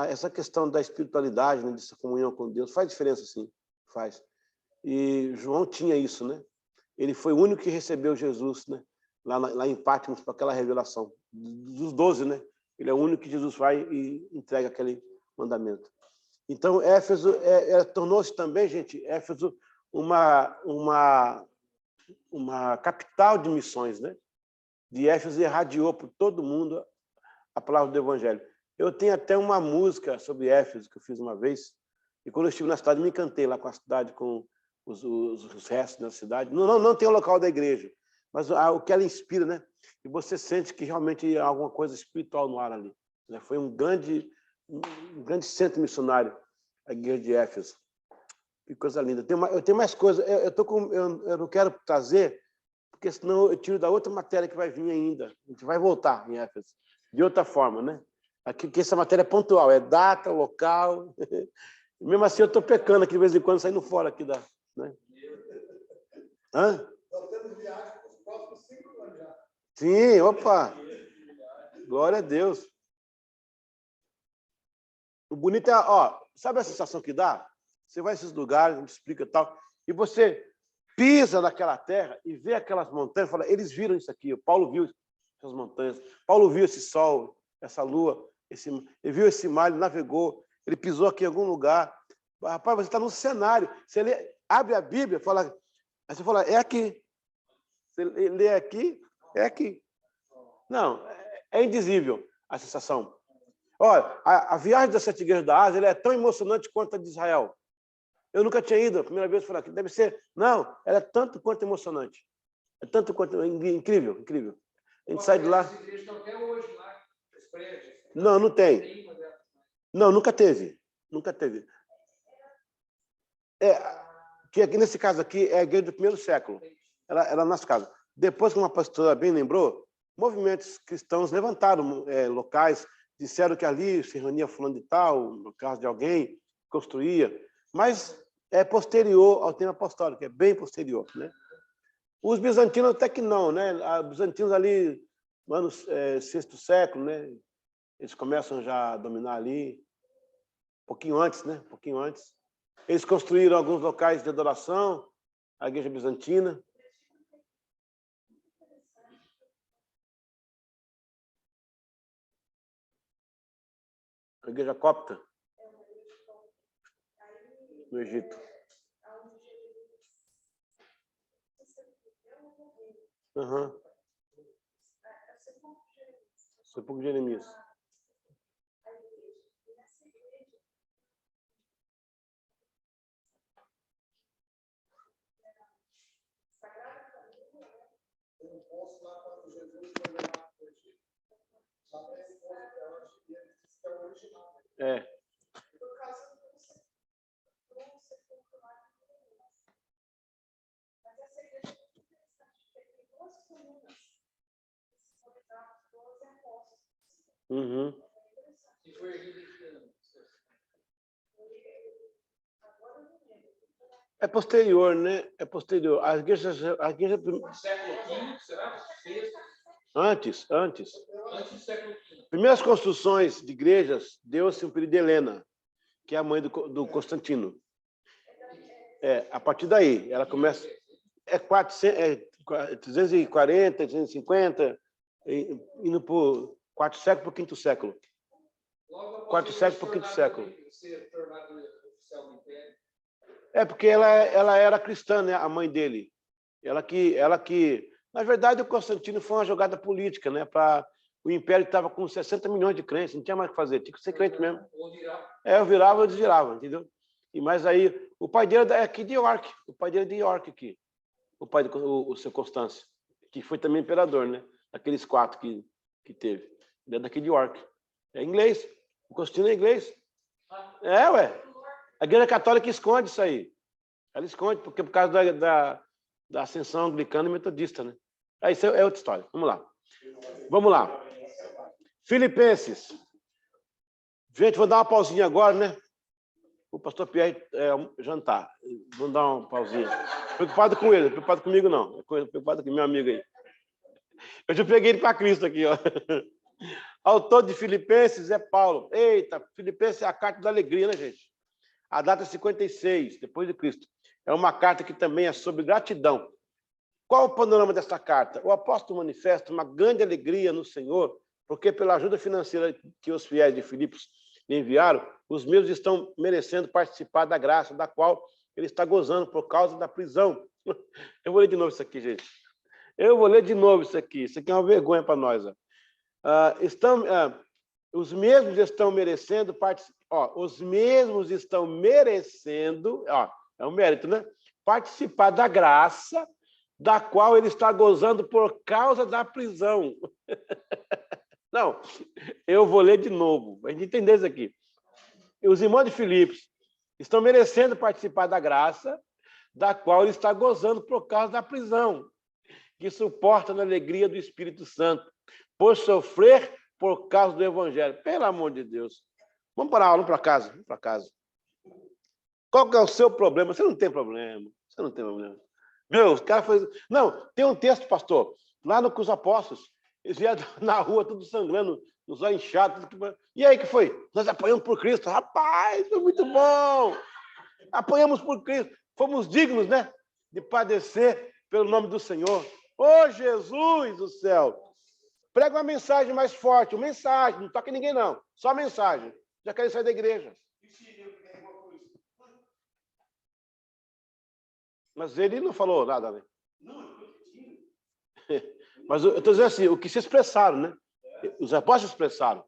[SPEAKER 1] essa questão da espiritualidade, né, dessa comunhão com Deus, faz diferença, sim, faz. E João tinha isso, né? Ele foi o único que recebeu Jesus, né? Lá em Patmos, para aquela revelação. Dos 12, né? Ele é o único que Jesus vai e entrega aquele mandamento. Então, Éfeso tornou-se também, gente, Éfeso uma capital de missões, né? De Éfeso irradiou por todo mundo a palavra do Evangelho. Eu tenho até uma música sobre Éfeso que eu fiz uma vez, e quando eu estive na cidade, me encantei lá com a cidade, com os restos da cidade. Não tem o local da igreja, mas o que ela inspira, né? E você sente que realmente há alguma coisa espiritual no ar ali. Né? Foi um grande centro missionário, a igreja de Éfeso. Que coisa linda. Eu tenho mais coisas. Eu não quero trazer, porque senão eu tiro da outra matéria que vai vir ainda. A gente vai voltar em Éfeso, de outra forma, né? Aqui, que essa matéria é pontual, é data, local. Mesmo assim, eu estou pecando aqui de vez em quando, saindo fora aqui da... Né? Hã?
[SPEAKER 2] Nós temos viagem para os próximos 5 anos já.
[SPEAKER 1] Sim, opa! Glória a Deus. O bonito é, sabe a sensação que dá? Você vai a esses lugares, me explica e tal, e você pisa naquela terra e vê aquelas montanhas, fala, eles viram isso aqui, o Paulo viu essas montanhas, Paulo viu esse sol, essa lua, ele viu esse mar, ele navegou, ele pisou aqui em algum lugar. Rapaz, você está num cenário, você abre a Bíblia, aí você fala, é aqui. Você lê aqui, é aqui. Não, é indizível a sensação. Olha, a viagem das 7 igrejas da Ásia, ela é tão emocionante quanto a de Israel. Eu nunca tinha ido, a primeira vez eu falei, deve ser. Não, ela é tanto quanto emocionante. É tanto quanto incrível, incrível. A gente sai de lá.
[SPEAKER 4] As igrejas estão até hoje lá, os prédios.
[SPEAKER 1] Não, não tem. Não, nunca teve. Nunca teve. Que aqui, nesse caso aqui, é a igreja do primeiro século. Era a nossa casa. Depois, como a pastora bem lembrou, movimentos cristãos levantaram locais, disseram que ali se reunia fulano de tal, no caso de alguém, construía, mas é posterior ao tempo apostólico, é bem posterior, né? Os bizantinos até que não, né? Os bizantinos ali, no ano sexto século, né? Eles começam já a dominar ali, um pouquinho antes, né? Um pouquinho antes. Eles construíram alguns locais de adoração, a igreja bizantina. A igreja copta, no Egito. Uhum. Sepulcro de Jeremias.
[SPEAKER 2] Tem um poço lá quando Jesus foi levado para o Egito. Lá tem esse poço que é onde ele disse que é o original.
[SPEAKER 1] É.
[SPEAKER 2] Por causa do sepulcro lá de Jeremias. Mas essa igreja é muito interessante, porque tem duas colunas que simbolizavam os 12 apóstolos.
[SPEAKER 1] Uhum.
[SPEAKER 4] E foi erguido em que ano?
[SPEAKER 1] É posterior, né? É posterior. A igreja...
[SPEAKER 4] Século V, será? Sexto?
[SPEAKER 1] Antes.
[SPEAKER 4] Antes do século V.
[SPEAKER 1] Primeiras construções de igrejas deu-se um período de Helena, que é a mãe do Constantino. A partir daí, ela começa... 340, 350, indo para o quarto século para o quinto século. Quarto século para o quinto século.
[SPEAKER 4] Ser tornado oficial do Império.
[SPEAKER 1] Porque ela era cristã, né? A mãe dele. Ela que... Na verdade, o Constantino foi uma jogada política, né? O Império estava com 60 milhões de crentes, não tinha mais o que fazer, tinha que ser crente mesmo.
[SPEAKER 4] Ou virar.
[SPEAKER 1] Eu virava, eu desvirava, entendeu? Mas aí, o pai dele é aqui de York, o pai dele é de York aqui. O pai do seu Constâncio, que foi também imperador, né? Aqueles 4 que teve. Ele é daqui de York. É inglês. O Constantino é inglês. Ué. A igreja católica esconde isso aí. Ela esconde, porque por causa da ascensão anglicana e metodista, né? Isso é outra história. Vamos lá. Filipenses. Gente, vou dar uma pausinha agora, né? O pastor Pierre jantar. Vamos dar uma pausinha. Preocupado com ele, preocupado comigo não. Preocupado com meu amigo aí. Eu já peguei ele para Cristo aqui, ó. Autor de Filipenses é Paulo. Eita, Filipenses é a carta da alegria, né, gente? A data é 56, depois de Cristo. É uma carta que também é sobre gratidão. Qual o panorama dessa carta? O apóstolo manifesta uma grande alegria no Senhor, porque pela ajuda financeira que os fiéis de Filipos lhe enviaram, os meus estão merecendo participar da graça, da qual ele está gozando por causa da prisão. Eu vou ler de novo isso aqui, gente. Eu vou ler de novo isso aqui. Isso aqui é uma vergonha para nós. Os mesmos estão merecendo os mesmos estão merecendo, é um mérito, né? Participar da graça da qual ele está gozando por causa da prisão. Não, eu vou ler de novo, para a gente entender isso aqui. Os irmãos de Filipos estão merecendo participar da graça da qual ele está gozando por causa da prisão, que suporta na alegria do Espírito Santo, por sofrer por causa do Evangelho. Pelo amor de Deus. Vamos para a aula, vamos para casa. Vamos para casa. Qual que é o seu problema? Você não tem problema. Você não tem problema. Meu, os caras fazem... Não, tem um texto, pastor, lá no com os apóstolos, eles vieram na rua, tudo sangrando, nos olhos inchados. E aí, que foi? Nós apanhamos por Cristo. Rapaz, foi muito bom. Apanhamos por Cristo. Fomos dignos, né? De padecer pelo nome do Senhor. Ô, Jesus do céu! Prega uma mensagem mais forte, uma mensagem, não toca em ninguém, não. Só mensagem. Já querem sair da igreja. Mas ele não falou nada, né? Mas eu estou dizendo assim, o que se expressaram, né? Os apóstolos expressaram.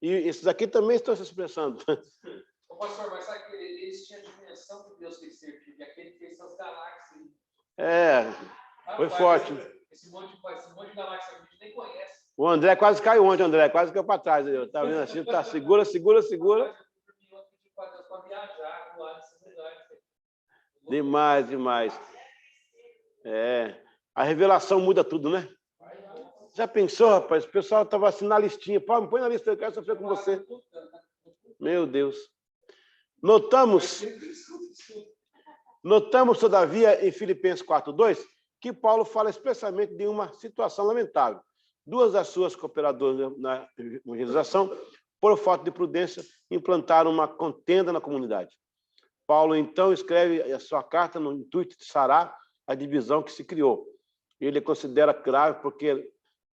[SPEAKER 1] E esses aqui também estão se expressando.
[SPEAKER 4] Ô, pastor, mas sabe que eles tinham a dimensão que Deus fez servir, e aquele que fez as galáxias.
[SPEAKER 1] Foi forte.
[SPEAKER 4] esse monte de galáxia que a gente nem conhece.
[SPEAKER 1] O André quase caiu ontem, André. Quase caiu para trás. Tá vendo assim? Tá, segura.
[SPEAKER 4] Para viajar, voar nesses lugares.
[SPEAKER 1] Demais. A revelação muda tudo, né? Já pensou, rapaz? O pessoal estava assim na listinha. Pô, me põe na lista, eu quero sofrer com você. Meu Deus. Notamos, todavia, em Filipenses 4:2, que Paulo fala especialmente de uma situação lamentável. Duas das suas cooperadoras na evangelização, por falta de prudência, implantaram uma contenda na comunidade. Paulo, então, escreve a sua carta no intuito de sarar a divisão que se criou. Ele considera grave porque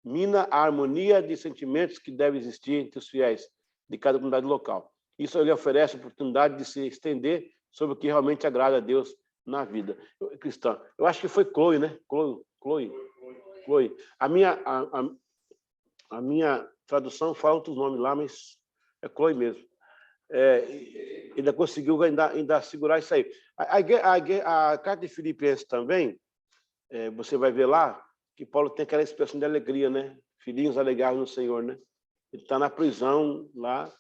[SPEAKER 1] mina a harmonia de sentimentos que deve existir entre os fiéis de cada comunidade local. Isso ele oferece a oportunidade de se estender sobre o que realmente agrada a Deus na vida cristã. Eu acho que foi Chloe, né? Chloe. A minha tradução fala outros nomes lá, mas é Chloe mesmo. Ainda conseguiu ainda segurar isso aí. A carta de Filipenses também, você vai ver lá que Paulo tem aquela expressão de alegria, né? Filhinhos alegados no Senhor, né? Ele está na prisão lá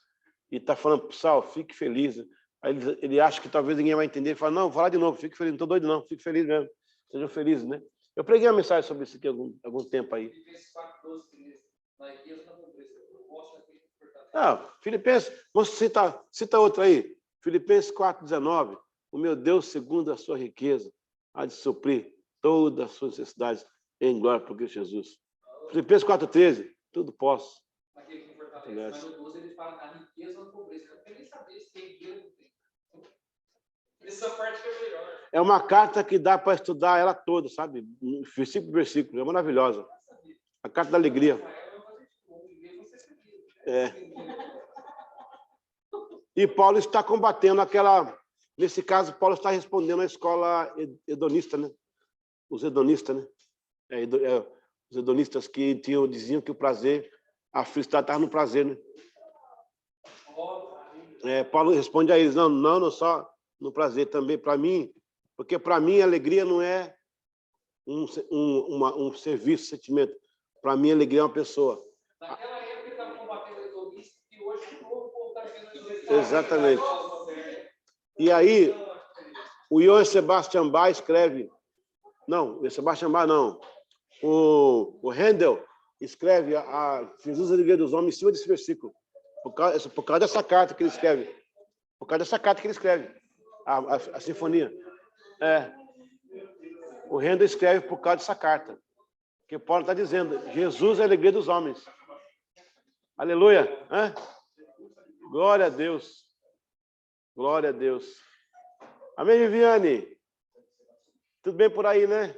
[SPEAKER 1] e está falando, pessoal, fique feliz. Aí ele acha que talvez ninguém vai entender. Ele fala, não, vou falar de novo, fique feliz, não estou doido não, fique feliz mesmo. Sejam felizes, né? Eu preguei uma mensagem sobre isso aqui há algum tempo aí. Filipenses, vamos cita outra aí. Filipenses 4:19. O meu Deus, segundo a sua riqueza, há de suprir todas as suas necessidades em glória por Cristo Jesus. Filipenses 4:13. Tudo posso.
[SPEAKER 4] Mas no 12 ele fala na riqueza ou na pobreza. Eu não quero nem saber se tem dinheiro ou não tem. Essa parte é melhor.
[SPEAKER 1] É uma carta que dá para estudar ela toda, sabe? Versículo por versículo. É maravilhosa. A carta da alegria. E Paulo está combatendo aquela... Nesse caso, Paulo está respondendo à escola hedonista, né? Os hedonistas, né? Os hedonistas que diziam que o prazer, a felicidade estava no prazer, né? Paulo responde a eles, não só no prazer, também para mim, porque para mim a alegria não é um serviço, um sentimento. Para mim a alegria é uma pessoa.
[SPEAKER 4] Naquela época ele estava combatendo o hedonista e hoje o povo está querendo hedonista.
[SPEAKER 1] Exatamente. E aí, o Johann Sebastian Bach escreve... Não, o Sebastian Bach não. O Handel escreve a Jesus, a alegria dos homens, em cima desse versículo. Por causa dessa carta que ele escreve. Por causa dessa carta que ele escreve. A sinfonia. O Handel escreve por causa dessa carta. Que Paulo está dizendo, Jesus é a alegria dos homens. Aleluia. Glória a Deus. Glória a Deus. Amém, Viviane? Tudo bem por aí, né?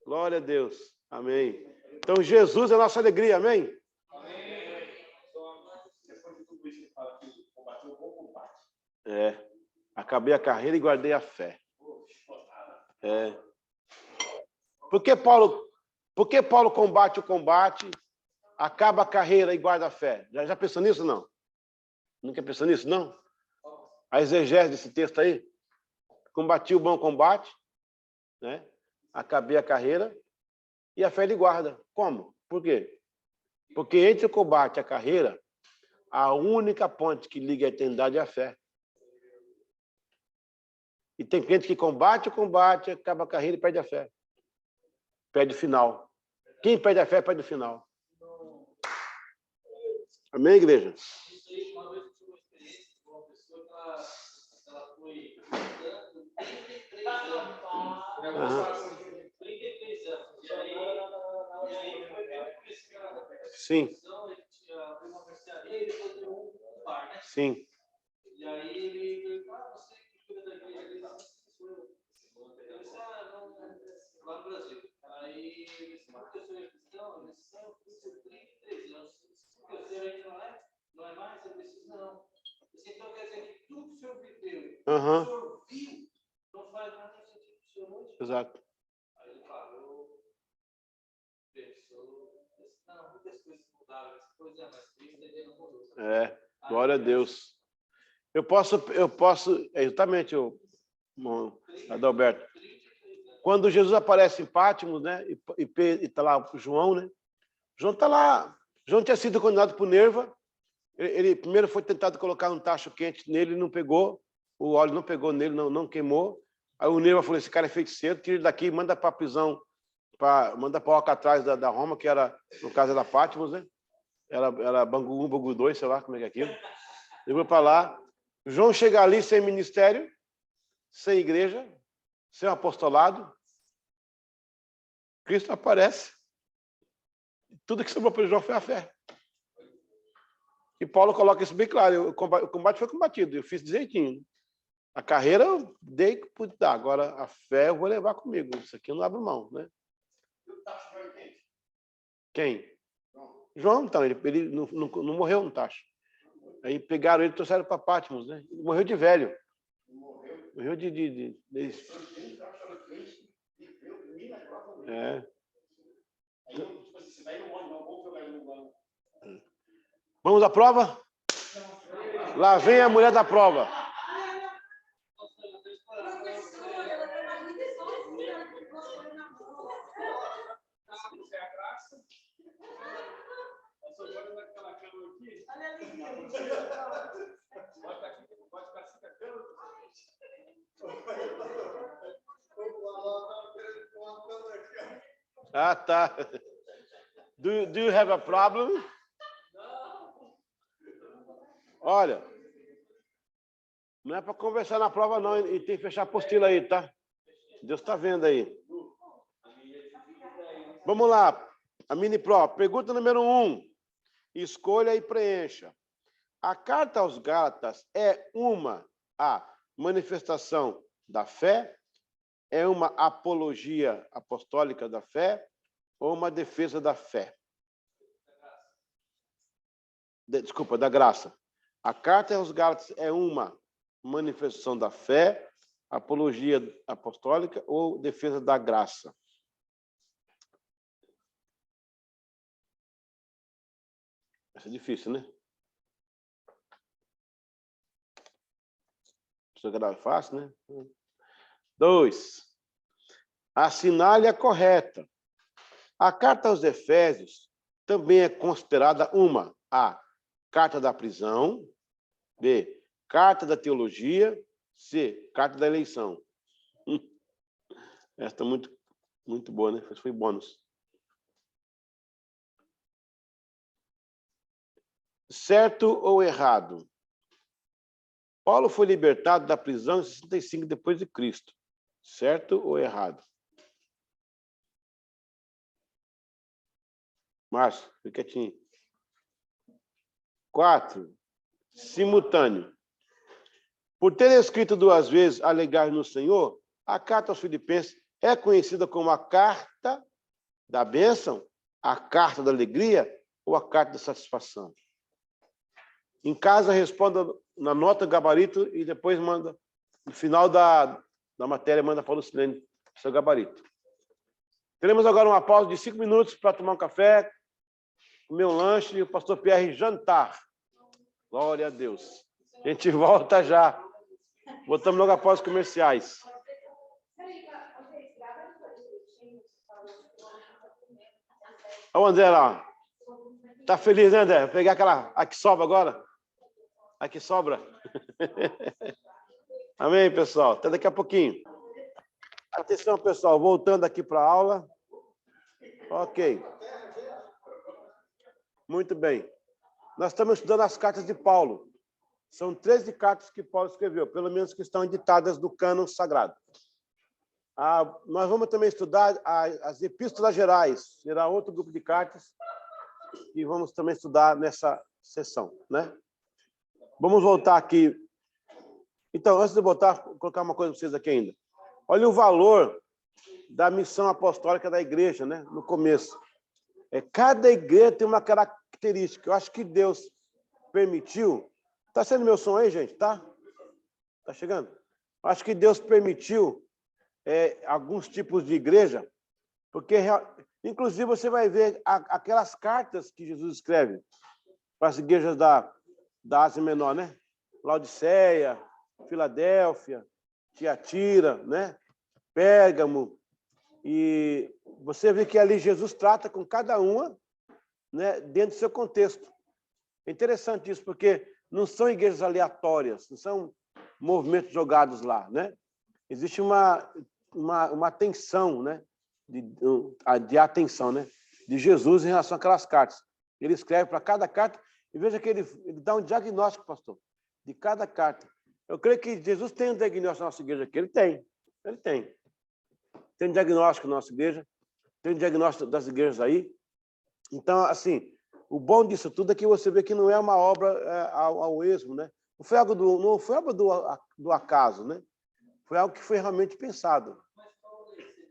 [SPEAKER 1] Glória a Deus. Amém. Então, Jesus é a nossa alegria, amém?
[SPEAKER 4] Amém.
[SPEAKER 1] Acabei a carreira e guardei a fé. Por que Paulo combate o combate, acaba a carreira e guarda a fé? Já pensou nisso, não? Nunca pensou nisso, não? A exegese desse texto aí? Combati o bom combate, né? Acabei a carreira e a fé ele guarda. Como? Por quê? Porque entre o combate e a carreira, a única ponte que liga a eternidade é a fé. E tem crente que combate o combate, acaba a carreira e perde a fé. Perde o final. Quem perde a fé, perde o final. Amém, igreja?
[SPEAKER 5] Uma vez eu tive uma experiência com uma pessoa que ela foi andando 33 anos. 33 anos. E aí foi bem por esse cara.
[SPEAKER 1] Sim.
[SPEAKER 5] Ele tinha uma mercearia e depois deu um bar, né?
[SPEAKER 1] Sim.
[SPEAKER 5] E aí ele falou, você que cuida da igreja ali, não, sou eu. Eu disse, não, lá no Brasil. Aí ele disse, mas eu sou cristão? Eu disse, não, eu tenho 33 anos. Porque o senhor ainda não é mais? Eu disse, não. Eu disse, então quer dizer que tudo que o senhor viveu, o senhor viu, não faz mais sentido para o senhor hoje?
[SPEAKER 1] Exato.
[SPEAKER 5] Aí ele falou, pensou, disse, não, muitas coisas mudaram, essa coisa é mais triste, ele não mudou.
[SPEAKER 1] Glória a Deus. Eu posso, exatamente, Adalberto. Quando Jesus aparece em Patmos, né? E está lá o João, né? João está lá. João tinha sido condenado por Nerva. Ele primeiro foi tentado colocar um tacho quente nele, não pegou. O óleo não pegou nele, não queimou. Aí o Nerva falou: esse cara é feiticeiro, tira ele daqui, manda para a prisão, manda para o Alcatraz da Roma, que era, no caso, era Patmos, né? Era Bangu 1, Bangu 2, sei lá como é que é aquilo. Levou para lá. João chega ali sem ministério, sem igreja, sem apostolado. Cristo aparece. Tudo que sobrou para João foi a fé. E Paulo coloca isso bem claro. O combate foi combatido, eu fiz direitinho. A carreira eu dei que pude dar. Agora, a fé eu vou levar comigo. Isso aqui eu não abro mão, né? Quem? João, então. Ele não morreu no tacho. Aí pegaram ele e trouxeram para Patmos, né? Ele morreu de velho. Morreu de... É. Vamos à prova? Lá vem a mulher da prova. Ah, tá. Do you have a problem? Olha, não é para conversar na prova, não. E tem que fechar a apostila aí, tá? Deus está vendo aí. Vamos lá. A mini prova. Pergunta número 1. Escolha e preencha. A carta aos Gálatas é uma manifestação da fé? É uma apologia apostólica da fé? Ou uma defesa da fé? Desculpa, da graça. A carta aos Gálatas é uma manifestação da fé, apologia apostólica ou defesa da graça? Isso é difícil, né? Isso é fácil, né? 2. Assinale a correta. A carta aos Efésios também é considerada uma carta da prisão, B, carta da teologia, C, carta da eleição. Esta é muito boa, né? Foi bônus. Certo ou errado? Paulo foi libertado da prisão em 65 depois de Cristo. Certo ou errado? Márcio, fica quietinho. 4. Simultâneo. Por ter escrito 2 vezes alegar no Senhor, a carta aos Filipenses é conhecida como a carta da bênção, a carta da alegria ou a carta da satisfação. Em casa, responda na nota gabarito e depois manda, no final da matéria, manda para o Lucilene seu gabarito. Teremos agora uma pausa de 5 minutos para tomar um café, comer um lanche e o pastor Pierre jantar. Glória a Deus. A gente volta já. Voltamos logo após os comerciais. Olha o André lá. Tá feliz, né, André? Vou pegar a que sobra agora. A que sobra. Amém, pessoal? Até daqui a pouquinho. Atenção, pessoal. Voltando aqui para a aula. Ok. Muito bem. Nós estamos estudando as cartas de Paulo. São 13 cartas que Paulo escreveu, pelo menos que estão editadas no cânon sagrado. Nós vamos também estudar as epístolas gerais. Será outro grupo de cartas que vamos também estudar nessa sessão, né? Vamos voltar aqui. Então, antes de voltar, vou colocar uma coisa para vocês aqui ainda. Olha o valor da missão apostólica da igreja, né? No começo. Cada igreja tem uma característica. Eu acho que Deus permitiu. Está sendo meu som aí, gente? Tá? Tá chegando? Acho que Deus permitiu alguns tipos de igreja, porque, inclusive, você vai ver aquelas cartas que Jesus escreve para as igrejas da Ásia Menor, né? Laodiceia, Filadélfia, Tiatira, né? Pérgamo, E você vê que ali Jesus trata com cada uma, né, dentro do seu contexto. É interessante isso, porque não são igrejas aleatórias, não são movimentos jogados lá, né? Existe uma tensão, né, de atenção, né, de Jesus em relação àquelas cartas. Ele escreve para cada carta e veja que ele dá um diagnóstico, pastor, de cada carta. Eu creio que Jesus tem um diagnóstico na nossa igreja aqui. Ele tem. Tem um diagnóstico na nossa igreja, tem um diagnóstico das igrejas aí. Então, assim, o bom disso tudo é que você vê que não é uma obra ao esmo, né? Não foi algo do acaso, né? Foi algo que foi realmente pensado.
[SPEAKER 5] Mas Paulo recebeu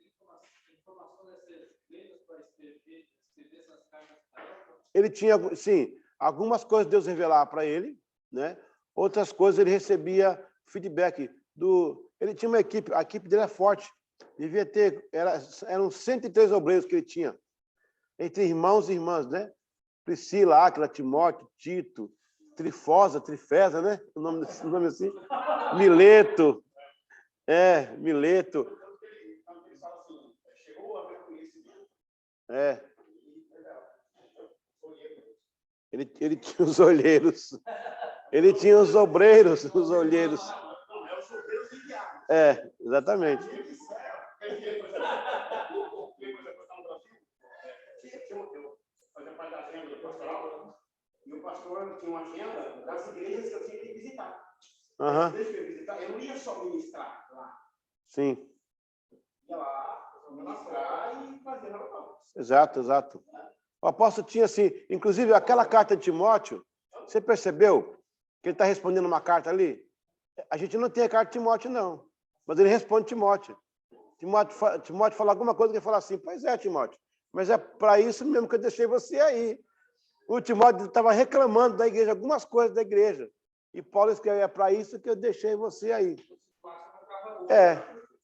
[SPEAKER 5] informação dessas vendas para escrever essas cartas para ela?
[SPEAKER 1] Ele tinha, sim, algumas coisas Deus revelava para ele, né? Outras coisas ele recebia feedback do... Ele tinha uma equipe, a equipe dele é forte. Devia ter, eram 103 obreiros que ele tinha, entre irmãos e irmãs, né? Priscila, Áquila, Timóteo, Tito, Trifesa, né? O nome assim. Mileto. Mileto. Ele tinha os olheiros. Ele tinha os obreiros, os olheiros. Exatamente.
[SPEAKER 6] E o pastor tinha uma agenda das igrejas que eu tinha que visitar.
[SPEAKER 1] Uhum.
[SPEAKER 6] Eu não ia só ministrar lá.
[SPEAKER 1] Sim.
[SPEAKER 6] Ia lá, ministrar e fazer reunião.
[SPEAKER 1] Exato. O apóstolo tinha assim, inclusive aquela carta de Timóteo, você percebeu que ele está respondendo uma carta ali? A gente não tem a carta de Timóteo, não. Mas ele responde Timóteo. Timóteo fala alguma coisa que ele fala assim, pois é, Timóteo, mas é para isso mesmo que eu deixei você aí. O Timóteo estava reclamando da igreja, algumas coisas da igreja. E Paulo escreveu, é para isso que eu deixei você aí.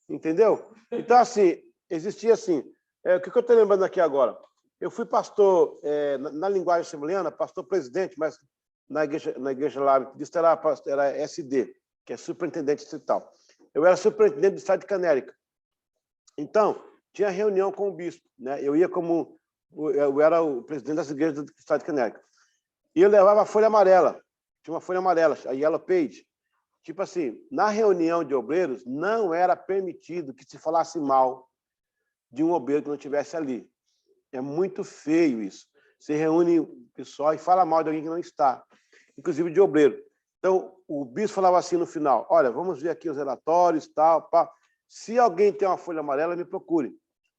[SPEAKER 1] Entendeu? Então, assim, existia assim. O que eu estou lembrando aqui agora? Eu fui pastor, na linguagem assembleana, pastor presidente, mas na igreja lá, isso era SD, que é superintendente distrital. Eu era superintendente do estado de Canérica. Então, tinha reunião com o bispo, né? Eu era o presidente das igrejas do estado de Canérica. E eu levava a folha amarela. Tinha uma folha amarela, a Yellow Page. Tipo assim, na reunião de obreiros, não era permitido que se falasse mal de um obreiro que não estivesse ali. É muito feio isso. Você reúne o pessoal e fala mal de alguém que não está, inclusive de obreiro. Então, o bispo falava assim no final, olha, vamos ver aqui os relatórios, tal, pá. Se alguém tem uma folha amarela, me procure.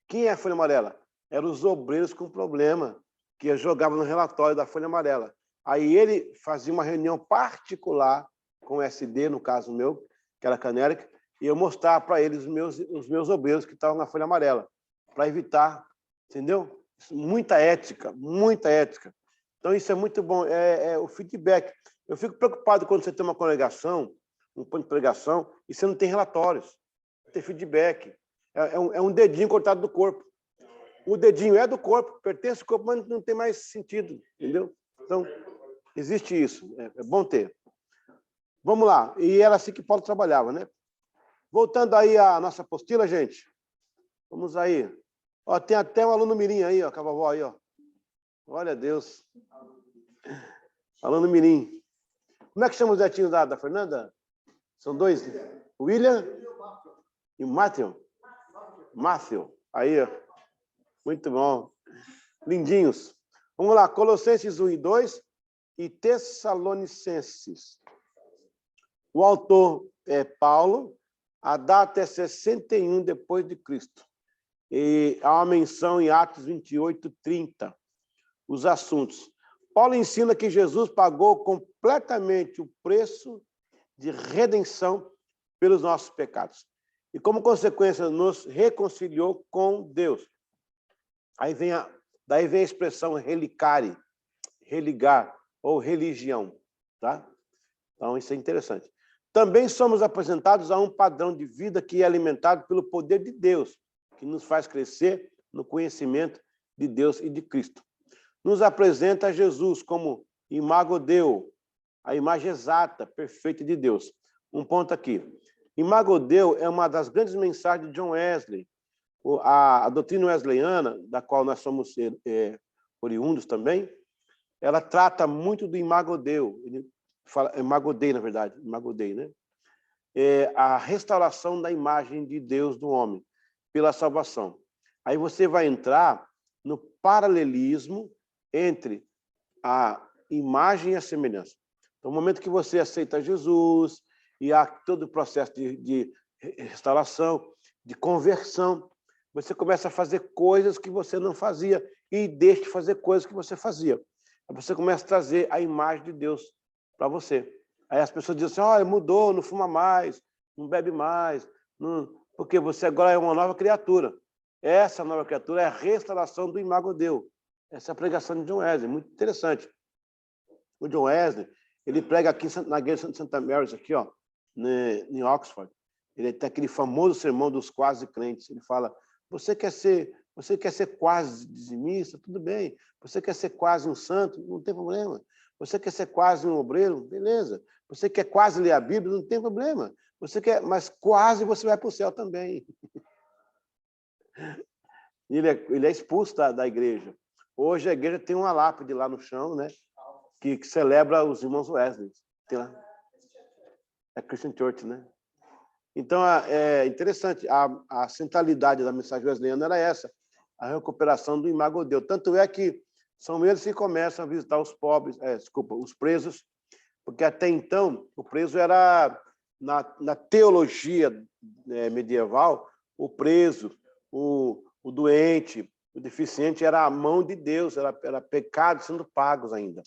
[SPEAKER 1] Quem é a folha amarela? Eram os obreiros com problema, que eu jogava no relatório da folha amarela. Aí ele fazia uma reunião particular com o SD, no caso meu, que era Canérica, e eu mostrava para eles os meus obreiros que estavam na folha amarela, para evitar, entendeu? Muita ética, muita ética. Então, isso é muito bom, o feedback. Eu fico preocupado quando você tem uma congregação, um ponto de pregação, e você não tem relatórios, não tem feedback. É um dedinho cortado do corpo. O dedinho é do corpo, pertence ao corpo, mas não tem mais sentido, entendeu? Então, existe isso, é bom ter. Vamos lá, e era assim que Paulo trabalhava, né? Voltando aí à nossa apostila, gente. Vamos aí. Ó, tem até um aluno mirim aí, ó, com a vovó aí, ó. Glória a Deus. Aluno mirim. Como é que chama os netinhos da Fernanda? São dois? O William e o Matthew. Aí, ó. Muito bom. Lindinhos. Vamos lá, Colossenses 1 e 2 e Tessalonicenses. O autor é Paulo, a data é 61 depois de Cristo. E há uma menção em Atos 28, 30. Os assuntos. Paulo ensina que Jesus pagou completamente o preço de redenção pelos nossos pecados. E, como consequência, nos reconciliou com Deus. Daí vem a expressão relicare, religar ou religião. Tá? Então, isso é interessante. Também somos apresentados a um padrão de vida que é alimentado pelo poder de Deus, que nos faz crescer no conhecimento de Deus e de Cristo. Nos apresenta Jesus como imago Dei, a imagem exata, perfeita de Deus. Um ponto aqui. Imago Dei é uma das grandes mensagens de John Wesley, A doutrina wesleyana, da qual nós somos oriundos também, ela trata muito do imago Dei. Ele fala imago Dei, na verdade, imago Dei, né? A restauração da imagem de Deus do homem pela salvação. Aí você vai entrar no paralelismo entre a imagem e a semelhança. Então, no momento que você aceita Jesus e há todo o processo de restauração, de conversão, você começa a fazer coisas que você não fazia e deixa de fazer coisas que você fazia. Aí você começa a trazer a imagem de Deus para você. Aí as pessoas dizem assim, mudou, não fuma mais, não bebe mais, porque você agora é uma nova criatura. Essa nova criatura é a restauração do imago Dei. Essa é a pregação de John Wesley, muito interessante. O John Wesley, ele prega aqui na igreja de Santa Mary's, aqui, ó, em Oxford. Ele tem aquele famoso sermão dos quase crentes. Ele fala, você quer ser quase dizimista? Tudo bem. Você quer ser quase um santo? Não tem problema. Você quer ser quase um obreiro? Beleza. Você quer quase ler a Bíblia? Não tem problema. Mas quase você vai para o céu também. Ele é expulso da igreja. Hoje a igreja tem uma lápide lá no chão, né? Que celebra os irmãos Wesley. Tem lá. É Christian Church, né? Então, é interessante. A centralidade da mensagem wesleyana era essa, a recuperação do imago Dei. Tanto é que são eles que começam a visitar os pobres, os presos, porque até então o preso era, na teologia medieval, o preso, o doente, o deficiente era a mão de Deus, era pecado sendo pagos ainda.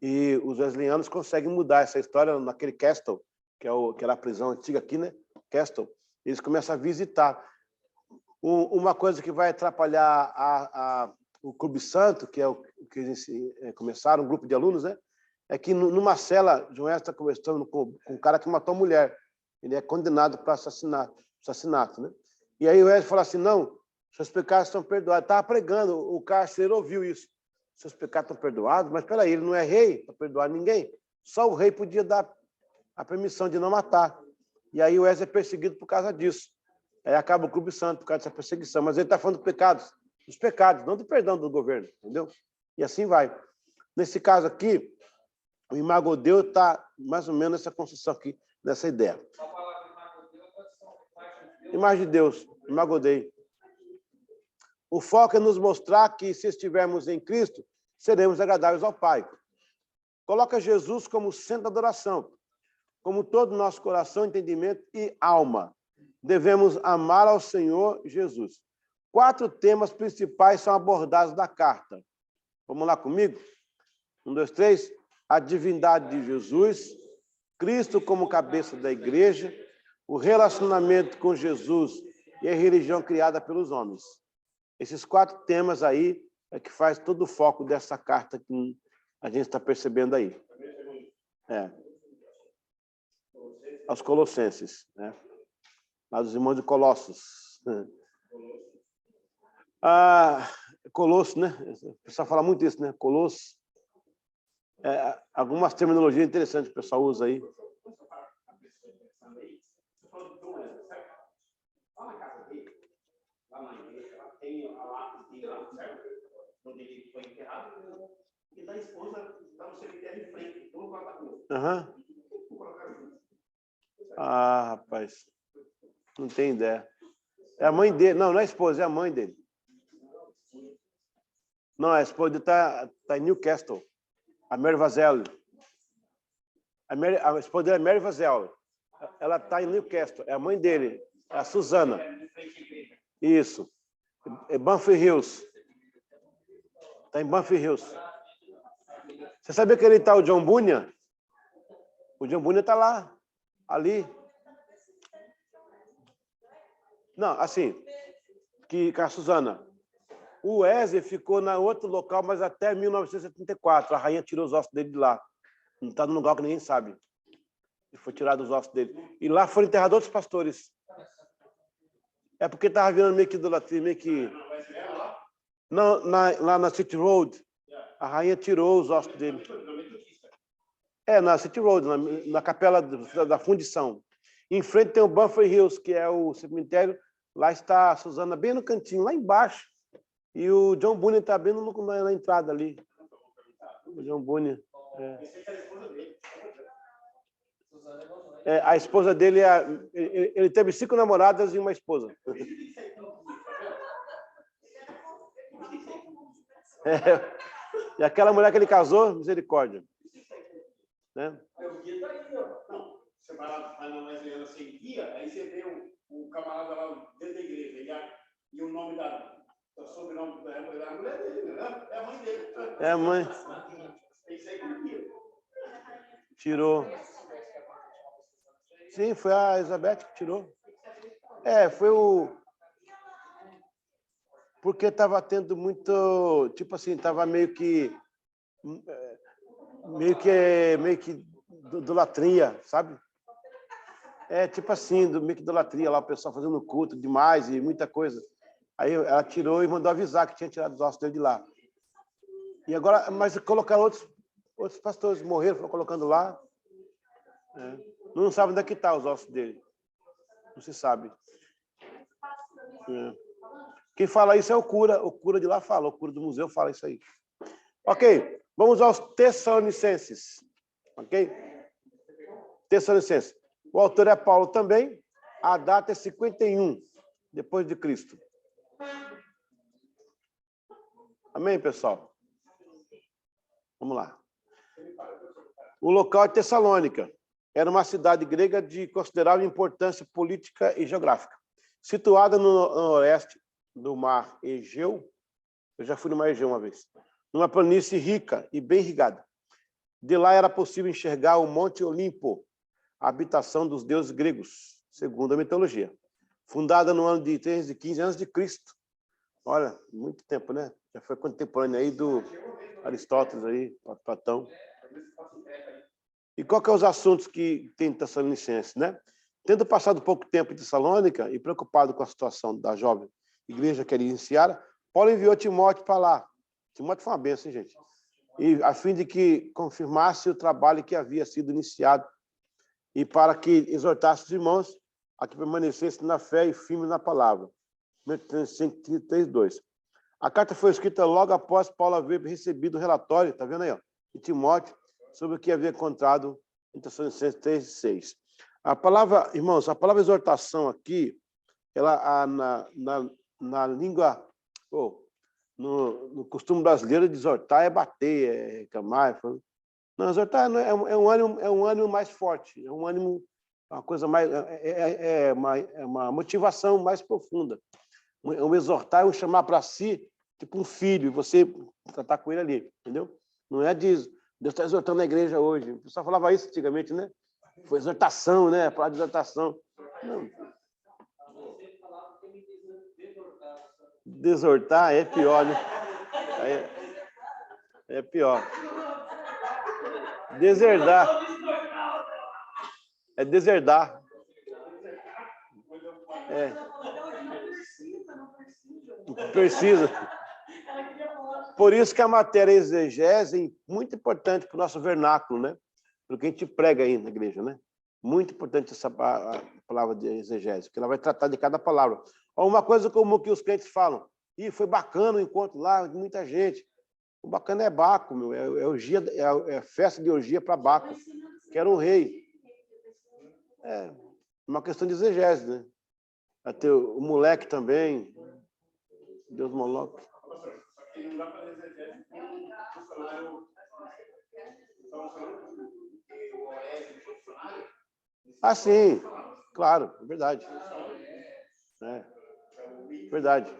[SPEAKER 1] E os wesleyanos conseguem mudar essa história naquele Castle, que era a prisão antiga aqui, né? Castle. Eles começam a visitar. Uma coisa que vai atrapalhar o Clube Santo, que é o que eles começaram, um grupo de alunos, né? É que numa cela, John Wesley está conversando com um cara que matou a mulher. Ele é condenado para assassinato, né? E aí o Wesley fala assim, não, seus pecados estão perdoados. Estava pregando, o carcereiro ouviu isso. Seus pecados estão perdoados, mas espera aí, ele não é rei para perdoar ninguém. Só o rei podia dar a permissão de não matar. E aí o Wesley é perseguido por causa disso. Aí acaba o Clube Santo por causa dessa perseguição. Mas ele está falando dos pecados, não do perdão do governo, entendeu? E assim vai. Nesse caso aqui, o imago Dei está mais ou menos nessa construção aqui, nessa ideia. Imagem de Deus, imago Dei. O foco é nos mostrar que, se estivermos em Cristo, seremos agradáveis ao Pai. Coloca Jesus como centro da adoração, como todo o nosso coração, entendimento e alma. Devemos amar ao Senhor Jesus. 4 temas principais são abordados na carta. Vamos lá comigo? 1, 2, 3. A divindade de Jesus, Cristo como cabeça da igreja, o relacionamento com Jesus e a religião criada pelos homens. Esses 4 temas aí é que faz todo o foco dessa carta que a gente está percebendo aí. Aos Colossenses, né? Lá dos irmãos de Colossos. Colosso, né? O pessoal fala muito isso, né? Colosso. Algumas terminologias interessantes que o pessoal usa aí.
[SPEAKER 6] Tem a lápis dele lá, certo? Onde ele foi enterrado. E da esposa está no cemitério em frente. Vamos colocar junto.
[SPEAKER 1] Rapaz. Não tem ideia. É a mãe dele. Não é a esposa, é a mãe dele. Não, a esposa está em Newcastle. A Mary Vazelli. A esposa dele é Mary Vazelli. Ela está em Newcastle. É a mãe dele. É a Susana. Isso. É Banfield Hills. Está em Banfield Hills. Você sabia que ele está o John Bunyan? O John Bunyan está lá. Ali. Não, assim, que a Susana. O Wesley ficou na outro local, mas até 1974. A rainha tirou os ossos dele de lá. Não está num lugar que ninguém sabe. Ele foi tirado os ossos dele. E lá foram enterrados outros pastores. É porque estava virando meio que idolatria, meio que... Não, lá na City Road, a rainha tirou os ossos dele. Na City Road, na capela da fundição. Em frente tem o Banfield Hills, que é o cemitério Lá está a Suzana bem no cantinho, lá embaixo. E o John Bunyan está bem na entrada ali. O John Bunyan. A esposa dele, ele teve 5 namoradas e uma esposa. E aquela mulher que ele casou, misericórdia. Né?
[SPEAKER 6] Você vai lá na Wesleyana sem guia, aí você vê o camarada lá dentro da igreja, e o nome o sobrenome da mulher dele, né? É a mãe dele.
[SPEAKER 1] É a mãe.
[SPEAKER 6] Isso aí com guia.
[SPEAKER 1] Tirou. Sim, foi a Elizabeth que tirou. Foi porque estava tendo muito, tipo assim, estava meio que idolatria, sabe? Tipo assim, meio que idolatria lá, o pessoal fazendo culto demais e muita coisa. Aí ela tirou e mandou avisar que tinha tirado os ossos dele de lá. E agora, mas colocaram outros pastores morreram, foram colocando lá. Não sabe onde é que está os ossos dele. Não se sabe. Quem fala isso é o cura de lá fala, o cura do museu fala isso aí. Ok, vamos aos Tessalonicenses. Ok? Tessalonicenses. O autor é Paulo também, a data é 51, depois de Cristo. Amém, pessoal? Vamos lá. O local é Tessalônica. Era uma cidade grega de considerável importância política e geográfica. Situada no noroeste do mar Egeu, eu já fui no mar Egeu uma vez, numa planície rica e bem irrigada. De lá era possível enxergar o Monte Olimpo, a habitação dos deuses gregos, segundo a mitologia. Fundada no ano de 315 a.C. Olha, muito tempo, né? Já foi contemporâneo aí do Aristóteles, aí, Platão. E qual que é os assuntos que tem em Tessalonicenses, né? Tendo passado pouco tempo em Tessalônica e preocupado com a situação da jovem igreja que ele iniciara, Paulo enviou Timóteo para lá. Timóteo foi uma bênção, gente. E a fim de que confirmasse o trabalho que havia sido iniciado e para que exortasse os irmãos a que permanecessem na fé e firmes na palavra. 3:2. A carta foi escrita logo após Paulo haver recebido o relatório, tá vendo aí, ó, de Timóteo, sobre o que havia encontrado em Tessalonicenses 3:6. A palavra, irmãos, a palavra exortação aqui, ela na língua, no costume brasileiro de exortar é bater, é reclamar. Não, exortar é um ânimo mais forte, é um ânimo, uma coisa mais, uma motivação mais profunda. Um exortar é um chamar para si, tipo um filho, e você tratar com ele ali, entendeu? Não é de Deus está exortando a igreja hoje. O pessoal falava isso antigamente, né? Foi exortação, né? A palavra de exortação. Não. Desortar é pior, né? É pior. Deserdar. É deserdar. Precisa. Por isso que a matéria exegese é muito importante para o nosso vernáculo, né? Porque a gente prega aí na igreja, né? Muito importante essa palavra de exegese, porque ela vai tratar de cada palavra. Uma coisa comum que os crentes falam, foi bacana o encontro lá, de muita gente. O bacana é Baco, meu, é festa de orgia para Baco, que era um rei. É uma questão de exegese, né? Até o moleque também, Deus Moloque. Ah, sim, claro, é verdade. Verdade.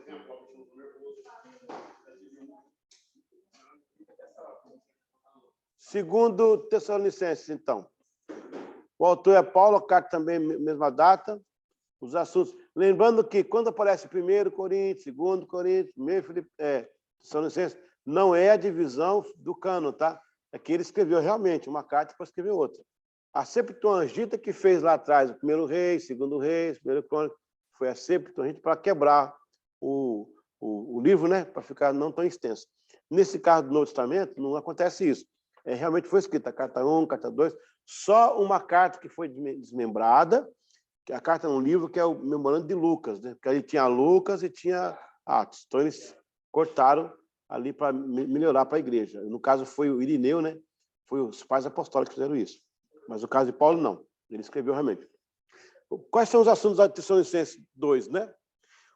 [SPEAKER 1] Segundo Tessalonicenses, então. O autor é Paulo, a carta também, mesma data. Os assuntos. Lembrando que quando aparece 1 Coríntios, 2 Coríntios, 1 Tessalonicenses, não é a divisão do cânon, tá? É que ele escreveu realmente uma carta para escrever outra. A Septuaginta que fez lá atrás o 1 Reis, 2 Reis, 1 Crônicas, foi a Septuaginta para quebrar o livro, né? Para ficar não tão extenso. Nesse caso do Novo Testamento, não acontece isso. Realmente foi escrita a carta 1, carta 2, só uma carta que foi desmembrada a carta é um livro que é o memorando de Lucas, né? Porque aí tinha Lucas e tinha Atos. Então, eles cortaram ali para melhorar para a igreja. No caso, foi o Irineu, né? Foi os pais apostólicos que fizeram isso. Mas no caso de Paulo, não. Ele escreveu realmente. Quais são os assuntos da Tessalonicenses 2, né?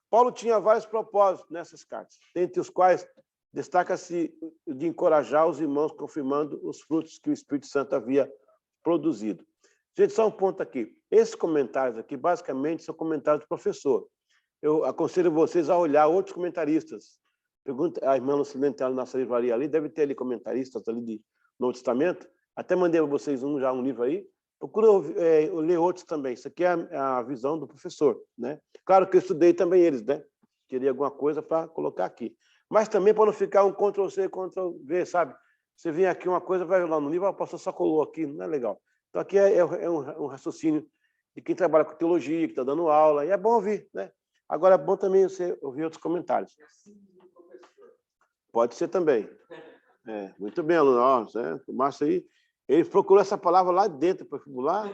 [SPEAKER 1] Paulo tinha vários propósitos nessas cartas, dentre os quais destaca-se de encorajar os irmãos, confirmando os frutos que o Espírito Santo havia produzido. Gente, só um ponto aqui. Esses comentários aqui, basicamente, são comentários do professor. Eu aconselho vocês a olhar outros comentaristas. Pergunta a irmã Lucilene, tem na nossa livraria ali, deve ter ali comentaristas ali de Novo Testamento. Até mandei para vocês um livro aí. Procura ler outros também. Isso aqui é a visão do professor, né? Claro que eu estudei também eles, né? Queria alguma coisa para colocar aqui. Mas também para não ficar um Ctrl+C, Ctrl+V, sabe? Você vem aqui uma coisa, vai lá no livro, o pastor só colou aqui, não é legal. Então, aqui é um raciocínio de quem trabalha com teologia, que está dando aula, e é bom ouvir, né? Agora, é bom também você ouvir outros comentários. Pode ser também. Muito bem, aluno. O Márcio aí, ele procurou essa palavra lá dentro, para formular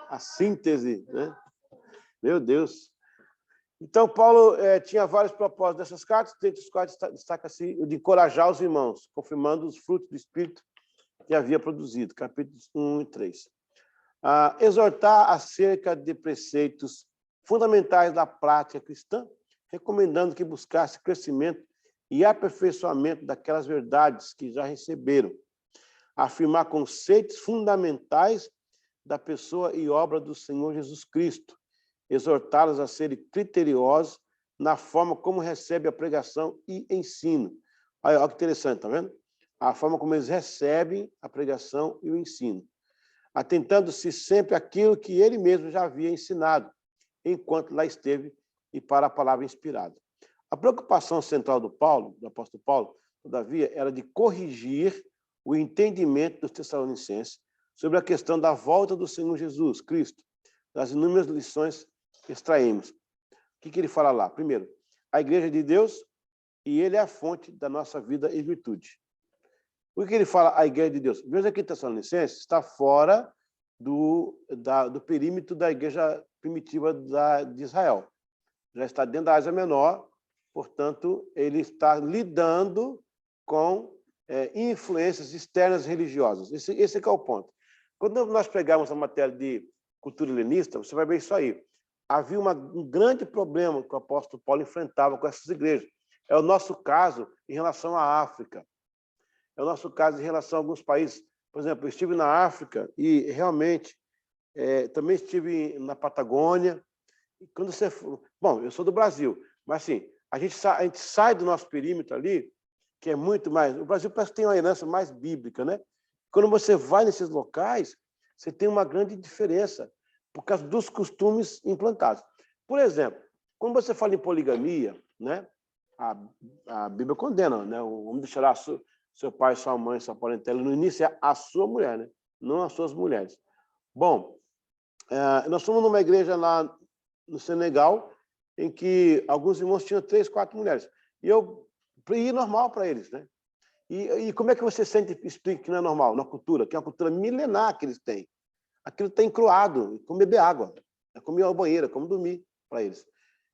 [SPEAKER 1] a síntese, né? Meu Deus. Então, Paulo tinha vários propósitos dessas cartas, dentre os quais destaca-se o de encorajar os irmãos, confirmando os frutos do Espírito que havia produzido, capítulos 1 e 3. Exortar acerca de preceitos fundamentais da prática cristã, recomendando que buscasse crescimento e aperfeiçoamento daquelas verdades que já receberam. Afirmar conceitos fundamentais da pessoa e obra do Senhor Jesus Cristo. Exortá-los a serem criteriosos na forma como recebe a pregação e ensino. Olha que interessante, tá vendo? A forma como eles recebem a pregação e o ensino. Atentando-se sempre àquilo que ele mesmo já havia ensinado, enquanto lá esteve e para a palavra inspirada. A preocupação central do apóstolo Paulo, todavia, era de corrigir o entendimento dos tessalonicenses sobre a questão da volta do Senhor Jesus Cristo, das inúmeras lições que extraímos. O que ele fala lá? Primeiro, a igreja é de Deus e ele é a fonte da nossa vida e virtude. O que ele fala, a igreja de Deus? A igreja aqui em Tessalonicenses está fora do perímetro da igreja primitiva de Israel. Já está dentro da Ásia Menor, portanto, ele está lidando com influências externas religiosas. Esse é o ponto. Quando nós pegarmos a matéria de cultura helenista, você vai ver isso aí. Havia um grande problema que o apóstolo Paulo enfrentava com essas igrejas. É o nosso caso em relação à África. É o nosso caso em relação a alguns países. Por exemplo, eu estive na África e realmente também estive na Patagônia. Quando você... Bom, eu sou do Brasil, mas assim, a gente sai do nosso perímetro ali, que é muito mais... O Brasil parece que tem uma herança mais bíblica, né? Quando você vai nesses locais, você tem uma grande diferença por causa dos costumes implantados. Por exemplo, quando você fala em poligamia, né? A Bíblia condena, né? O homem deixará seu pai, sua mãe, sua parentela. No início é a sua mulher, né? Não as suas mulheres. Bom, nós fomos numa igreja lá no Senegal, em que alguns irmãos tinham 3, 4 mulheres. E eu ia normal para eles, né? E como é que você explica que não é normal? Na cultura, que é uma cultura milenar que eles têm. Aquilo está encruado, como beber água, é como ir ao banheiro, é como dormir para eles.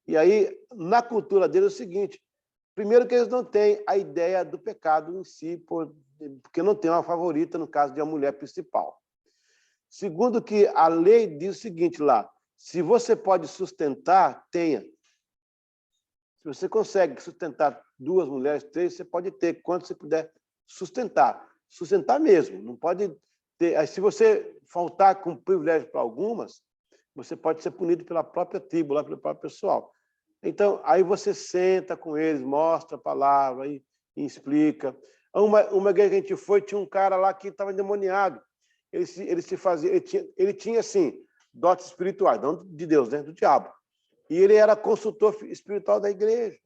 [SPEAKER 1] E aí, na cultura deles é o seguinte, primeiro que eles não têm a ideia do pecado em si, porque não tem uma favorita no caso de uma mulher principal. Segundo que a lei diz o seguinte lá, se você pode sustentar, tenha. Se você consegue sustentar 2 mulheres, 3, você pode ter quanto você puder sustentar. Sustentar mesmo, não pode ter... Aí, se você faltar com privilégio para algumas, você pode ser punido pela própria tribo, lá pelo próprio pessoal. Então, aí você senta com eles, mostra a palavra e explica. Uma igreja que a gente foi, tinha um cara lá que estava endemoniado. Ele tinha, assim, dotes espirituais, não de Deus, né? Do diabo. E ele era consultor espiritual da igreja.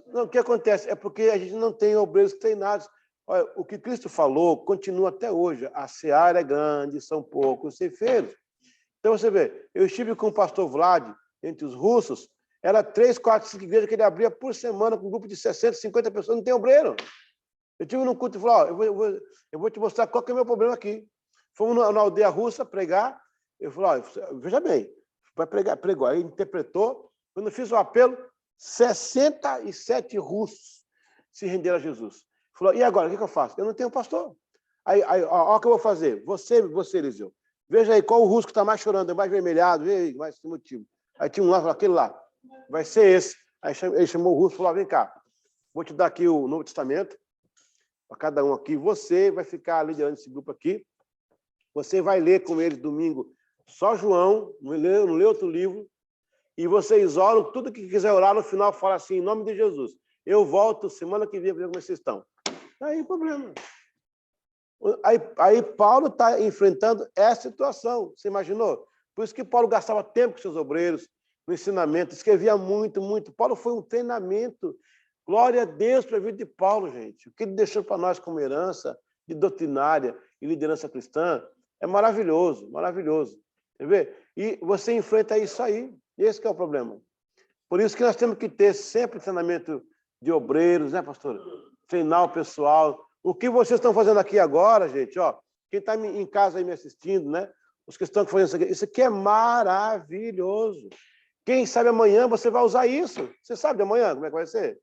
[SPEAKER 1] Não, o que acontece? É porque a gente não tem obreiros treinados. Olha, o que Cristo falou continua até hoje. A seara é grande, são poucos ceifeiros. Então, você vê, eu estive com o pastor Vlad, entre os russos, era 3, 4, 5 igrejas que ele abria por semana com um grupo de 60, 50 pessoas, não tem obreiro. Eu estive num culto e falei, eu vou te mostrar qual que é o meu problema aqui. Fomos na aldeia russa pregar, Ele falou, olha, veja bem, vai pregar, pregou. Aí interpretou. Quando eu fiz o apelo, 67 russos se renderam a Jesus. Ele falou, e agora, o que eu faço? Eu não tenho pastor. Aí ó, o que eu vou fazer. Você, Eliseu, veja aí qual o russo que está mais chorando, mais vermelhado, mais esse motivo. Aí tinha um lá, falou, aquele lá, vai ser esse. Aí ele chamou o russo e falou, vem cá, vou te dar aqui o Novo Testamento, para cada um aqui. Você vai ficar liderando esse grupo aqui. Você vai ler com eles domingo só João, não lê outro livro, e você isola tudo que quiser orar, no final fala assim, em nome de Jesus. Eu volto semana que vem para ver como vocês estão. Aí, problema. Aí Paulo está enfrentando essa situação. Você imaginou? Por isso que Paulo gastava tempo com seus obreiros, no ensinamento, escrevia muito, muito. Paulo foi um treinamento. Glória a Deus para a vida de Paulo, gente. O que ele deixou para nós como herança de doutrinária e liderança cristã é maravilhoso, maravilhoso. Quer ver? E você enfrenta isso aí. Esse que é o problema. Por isso que nós temos que ter sempre treinamento de obreiros, né, pastor? Treinar o pessoal. O que vocês estão fazendo aqui agora, gente, ó, quem está em casa aí me assistindo, né? Os que estão fazendo isso aqui é maravilhoso. Quem sabe amanhã você vai usar isso. Você sabe de amanhã como é que vai ser?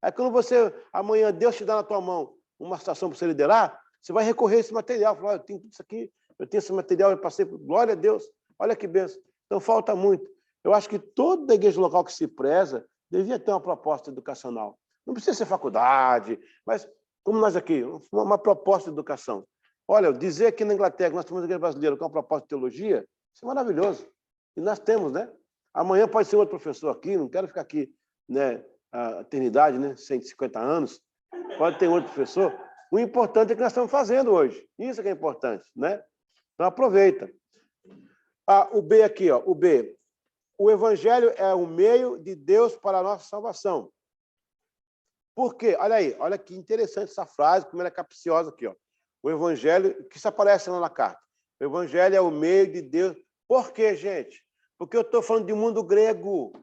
[SPEAKER 1] Aí quando você, amanhã, Deus te dá na tua mão uma situação para você liderar, você vai recorrer a esse material. Falar, eu tenho tudo isso aqui, eu tenho esse material, eu passei por... Glória a Deus. Olha que benção. Então, falta muito. Eu acho que toda igreja local que se preza devia ter uma proposta educacional. Não precisa ser faculdade, mas, como nós aqui, uma proposta de educação. Olha, dizer aqui na Inglaterra que nós temos uma igreja brasileira com uma proposta de teologia, isso é maravilhoso. E nós temos, né? Amanhã pode ser outro professor aqui, não quero ficar aqui, né, a eternidade, né, 150 anos, pode ter outro professor. O importante é o que nós estamos fazendo hoje. Isso é que é importante, né? Então, aproveita. O B aqui, ó, o B. O evangelho é o meio de Deus para a nossa salvação. Por quê? Olha aí, olha que interessante essa frase, como ela é capciosa aqui, ó. O evangelho, que isso aparece lá na carta. O evangelho é o meio de Deus. Por quê, gente? Porque eu estou falando de mundo grego.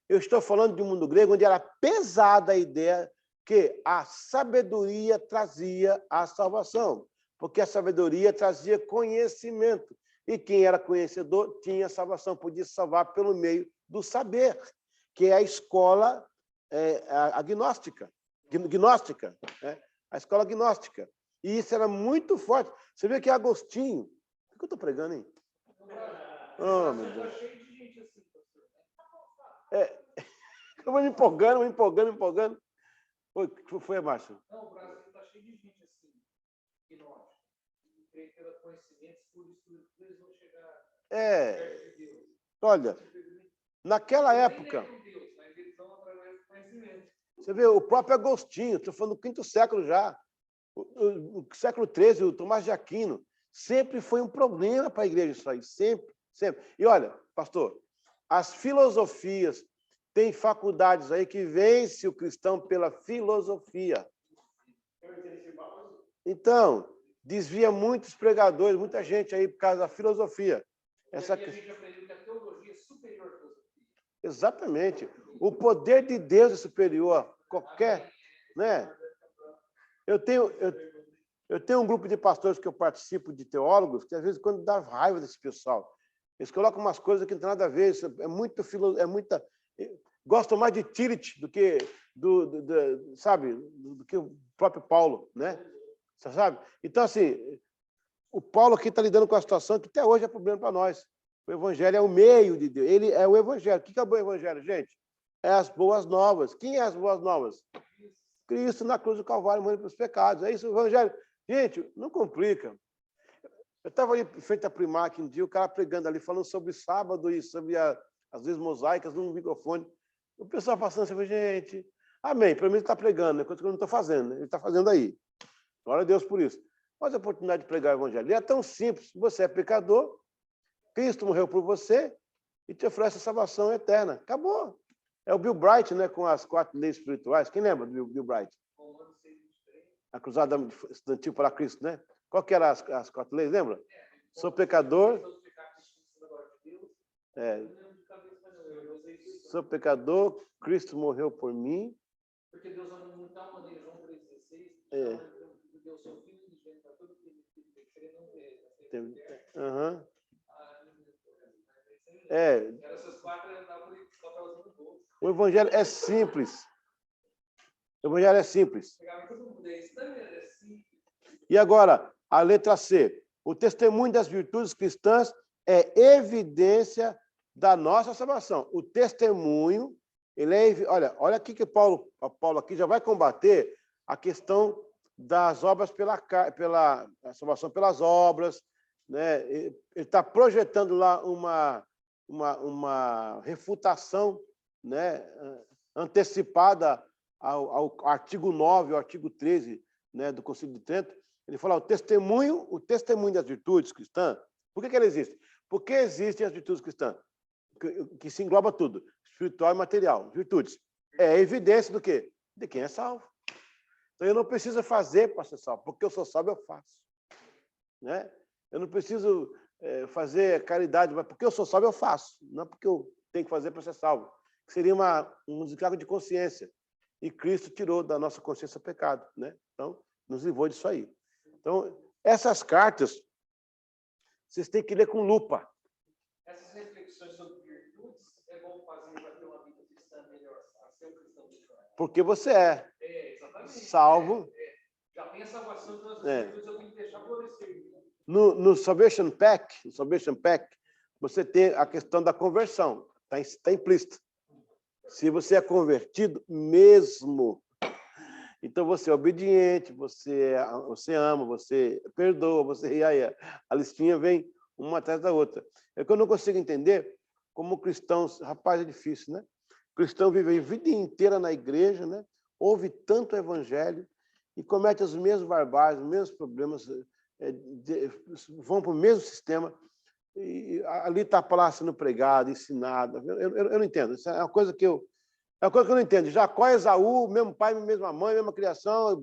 [SPEAKER 1] Eu estou falando de um mundo grego onde era pesada a ideia que a sabedoria trazia a salvação. Porque a sabedoria trazia conhecimento. E quem era conhecedor tinha salvação, podia salvar pelo meio do saber, que é a escola agnóstica, né? A escola agnóstica. E isso era muito forte. Você vê que Agostinho... O que eu estou pregando, hein? Oh, meu Deus. Eu vou me empolgando. O que foi, Márcio?
[SPEAKER 4] Não, o Brasil está cheio de gente assim, ignóstica. Creio que pelo conhecimento, por isso eles vão chegar perto de Deus.
[SPEAKER 1] Olha, naquela época... Você vê, o próprio Agostinho, estou falando do 5º século já, o século XIII, o Tomás de Aquino, sempre foi um problema para a igreja isso aí, sempre, sempre. E olha, pastor, as filosofias, tem faculdades aí que vence o cristão pela filosofia. Então, desvia muitos pregadores, muita gente aí por causa da filosofia.
[SPEAKER 4] Essa aqui a gente aprendeu que a teologia é superior à filosofia.
[SPEAKER 1] Exatamente. O poder de Deus é superior a qualquer, né? Eu tenho um grupo de pastores que eu participo, de teólogos, que às vezes quando dá raiva desse pessoal, eles colocam umas coisas que não tem nada a ver, isso é muita... Gostam mais de Tillich do que do que o próprio Paulo, né? Você sabe? Então, assim, o Paulo aqui está lidando com a situação que até hoje é problema para nós. O evangelho é o meio de Deus. Ele é o evangelho. O que é o evangelho, gente? É as boas novas. Quem é as boas novas? Cristo na cruz do Calvário morrendo pelos pecados. É isso o evangelho. Gente, não complica. Eu estava ali em frente à Primark um dia, o cara pregando ali, falando sobre sábado e sobre as leis mosaicas num microfone. O pessoal passando assim, gente, amém, pelo menos ele está pregando, é coisa que eu não estou fazendo, né? Ele está fazendo aí. Glória a Deus por isso. Mas a oportunidade de pregar o evangelho é tão simples. Você é pecador, Cristo morreu por você e te oferece a salvação eterna. Acabou. É o Bill Bright, né, com as 4 leis espirituais. Quem lembra do Bill Bright? A cruzada estudantil para Cristo, né? Qual que eram as 4 leis, lembra? Sou pecador. Sou pecador, Cristo morreu por mim.
[SPEAKER 4] Porque Deus amou de tal maneira, João 3,16, deu seu filho unigênito para todo aquele que crê não vê. Essas 4 andavam com o papelzinho no bolso.
[SPEAKER 1] O evangelho é simples. O evangelho é simples.
[SPEAKER 4] Pegava todo mundo, é isso também, é simples.
[SPEAKER 1] E agora, a letra C. O testemunho das virtudes cristãs é evidência da nossa salvação. O testemunho, olha aqui que Paulo aqui já vai combater a questão das obras pela a salvação pelas obras, né? Ele está projetando lá uma refutação, né, antecipada ao artigo 9, ao artigo 13, né, do Concílio de Trento. Ele fala o testemunho das virtudes cristãs. Por que ele existe? Porque existem as virtudes cristãs, que se engloba tudo, espiritual e material. Virtudes. É evidência do quê? De quem é salvo. Então, eu não preciso fazer para ser salvo, porque eu sou salvo, eu faço. Né? Eu não preciso fazer caridade, mas porque eu sou salvo, eu faço. Não é porque eu tenho que fazer para ser salvo. Seria um descargo de consciência. E Cristo tirou da nossa consciência o pecado. Né? Então, nos livrou disso aí. Então, essas cartas, vocês têm que ler com lupa.
[SPEAKER 4] Essas reflexões sobre virtudes é bom fazer para ter uma vida cristã melhor, ser um cristão melhor.
[SPEAKER 1] Porque você é.
[SPEAKER 4] Exatamente.
[SPEAKER 1] Salvo.
[SPEAKER 4] Já tem a salvação das virtudes, eu tenho que deixar florescer.
[SPEAKER 1] No Salvation Pack, você tem a questão da conversão. Está implícito. Se você é convertido mesmo, então você é obediente, você ama, você perdoa, e aí a listinha vem uma atrás da outra. É que eu não consigo entender como cristãos, rapaz, é difícil, né? O cristão vive a vida inteira na igreja, né? Ouve tanto evangelho e comete os mesmos barbáries, os mesmos problemas, vão para o mesmo sistema, e ali está a palavra sendo pregada, ensinada. Eu não entendo. Isso é uma coisa que eu não entendo. Jacó e Esaú, mesmo pai, mesma mãe, mesma criação,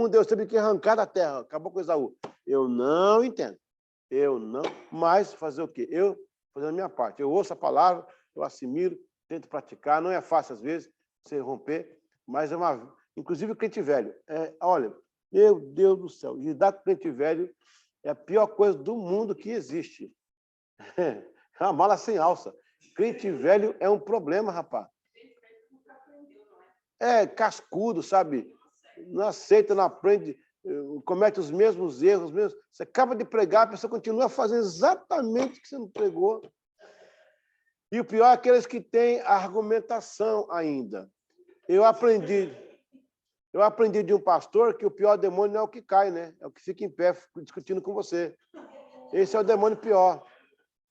[SPEAKER 1] Deus teve que arrancar da terra, acabou com Esaú. Eu não entendo. Mas fazer o quê? Eu fazendo a minha parte. Eu ouço a palavra, eu assimilo, tento praticar. Não é fácil, às vezes, você romper, mas inclusive o crente velho. Olha, meu Deus do céu, lidar com crente velho é a pior coisa do mundo que existe. É uma mala sem alça. Crente velho é um problema, rapaz. É cascudo, sabe? Não aceita, não aprende, comete os mesmos erros. Você acaba de pregar, a pessoa continua fazendo exatamente o que você não pregou. E o pior é aqueles que têm argumentação ainda. Eu aprendi de um pastor que o pior demônio não é o que cai, né? É o que fica em pé discutindo com você. Esse é o demônio pior.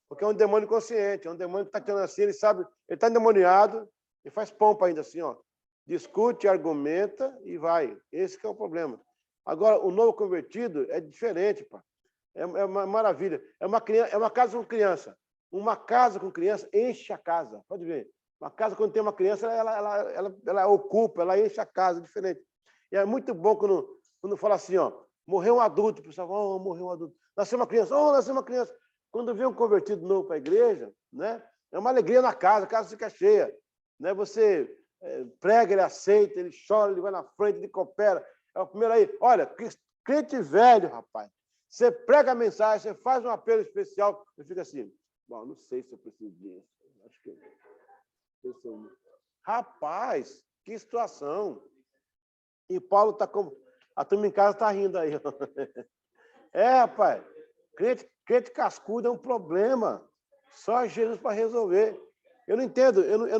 [SPEAKER 1] Porque é um demônio consciente, é um demônio que está tirando assim, ele sabe, ele está endemoniado e faz pompa ainda assim, ó. Discute, argumenta e vai. Esse que é o problema. Agora, o novo convertido é diferente, pá. É uma maravilha. É uma casa com criança. Uma casa com criança enche a casa. Pode ver. Uma casa, quando tem uma criança, ela ocupa, ela enche a casa, diferente. E é muito bom quando fala assim, ó, morreu um adulto, o pessoal fala, morreu um adulto. Nasceu uma criança, nasceu uma criança. Quando vem um convertido novo para a igreja, né, é uma alegria na casa, a casa fica cheia. Né? Você prega, ele aceita, ele chora, ele vai na frente, ele coopera. É o primeiro aí. Olha, crente velho, rapaz. Você prega a mensagem, você faz um apelo especial, você fica assim, bom, não sei se eu preciso disso. Acho que rapaz, que situação. E Paulo está como... A turma em casa está rindo aí. Rapaz, crente cascudo é um problema. Só Jesus para resolver. Eu não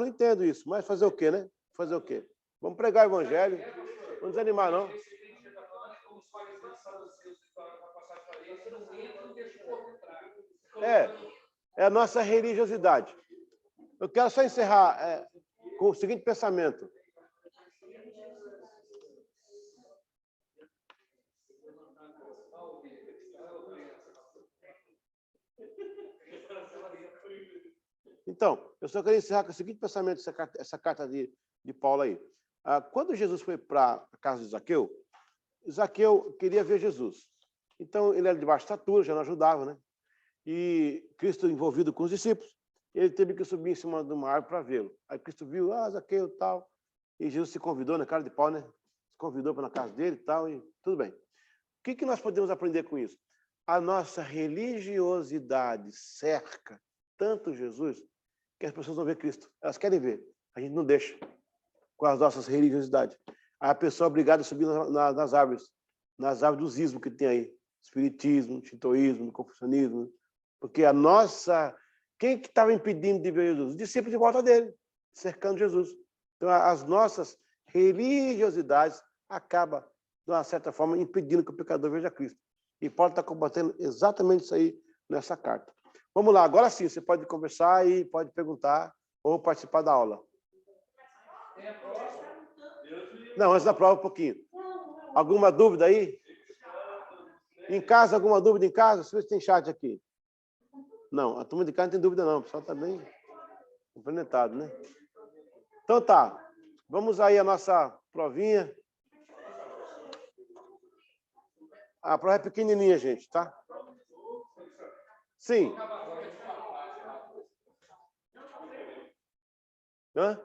[SPEAKER 1] entendo isso, mas fazer o quê, né? Fazer o quê? Vamos pregar o evangelho. Não desanimar, não. É a nossa religiosidade. Eu quero só encerrar com o seguinte pensamento. Então, eu só queria encerrar com o seguinte pensamento, essa carta de Paulo aí. Quando Jesus foi para a casa de Zaqueu queria ver Jesus. Então, ele era de baixa estatura, já não ajudava, né? E Cristo envolvido com os discípulos, ele teve que subir em cima de uma árvore para vê-lo. Aí Cristo viu, Zaqueu e tal, e Jesus se convidou, na cara de pau, né? Se convidou para na casa dele e tal, e tudo bem. O que nós podemos aprender com isso? A nossa religiosidade cerca tanto Jesus que as pessoas não vê Cristo. Elas querem ver. A gente não deixa com as nossas religiosidades. Aí a pessoa é obrigada a subir nas árvores dos ismos que tem aí. Espiritismo, shintoísmo, confucionismo. Porque a nossa... Quem que estava impedindo de ver Jesus? Os discípulos de volta dele, cercando Jesus. Então, as nossas religiosidades acabam, de uma certa forma, impedindo que o pecador veja Cristo. E Paulo está combatendo exatamente isso aí nessa carta. Vamos lá, agora sim, você pode conversar e pode perguntar ou participar da aula. Não, antes da prova, um pouquinho. Alguma dúvida aí? Em casa, alguma dúvida em casa? Deixa eu ver se tem chat aqui. Não, a turma de casa não tem dúvida não, o pessoal está bem complementado, né? Então tá, vamos aí a nossa provinha. A prova é pequenininha, gente, tá? Sim. Hã?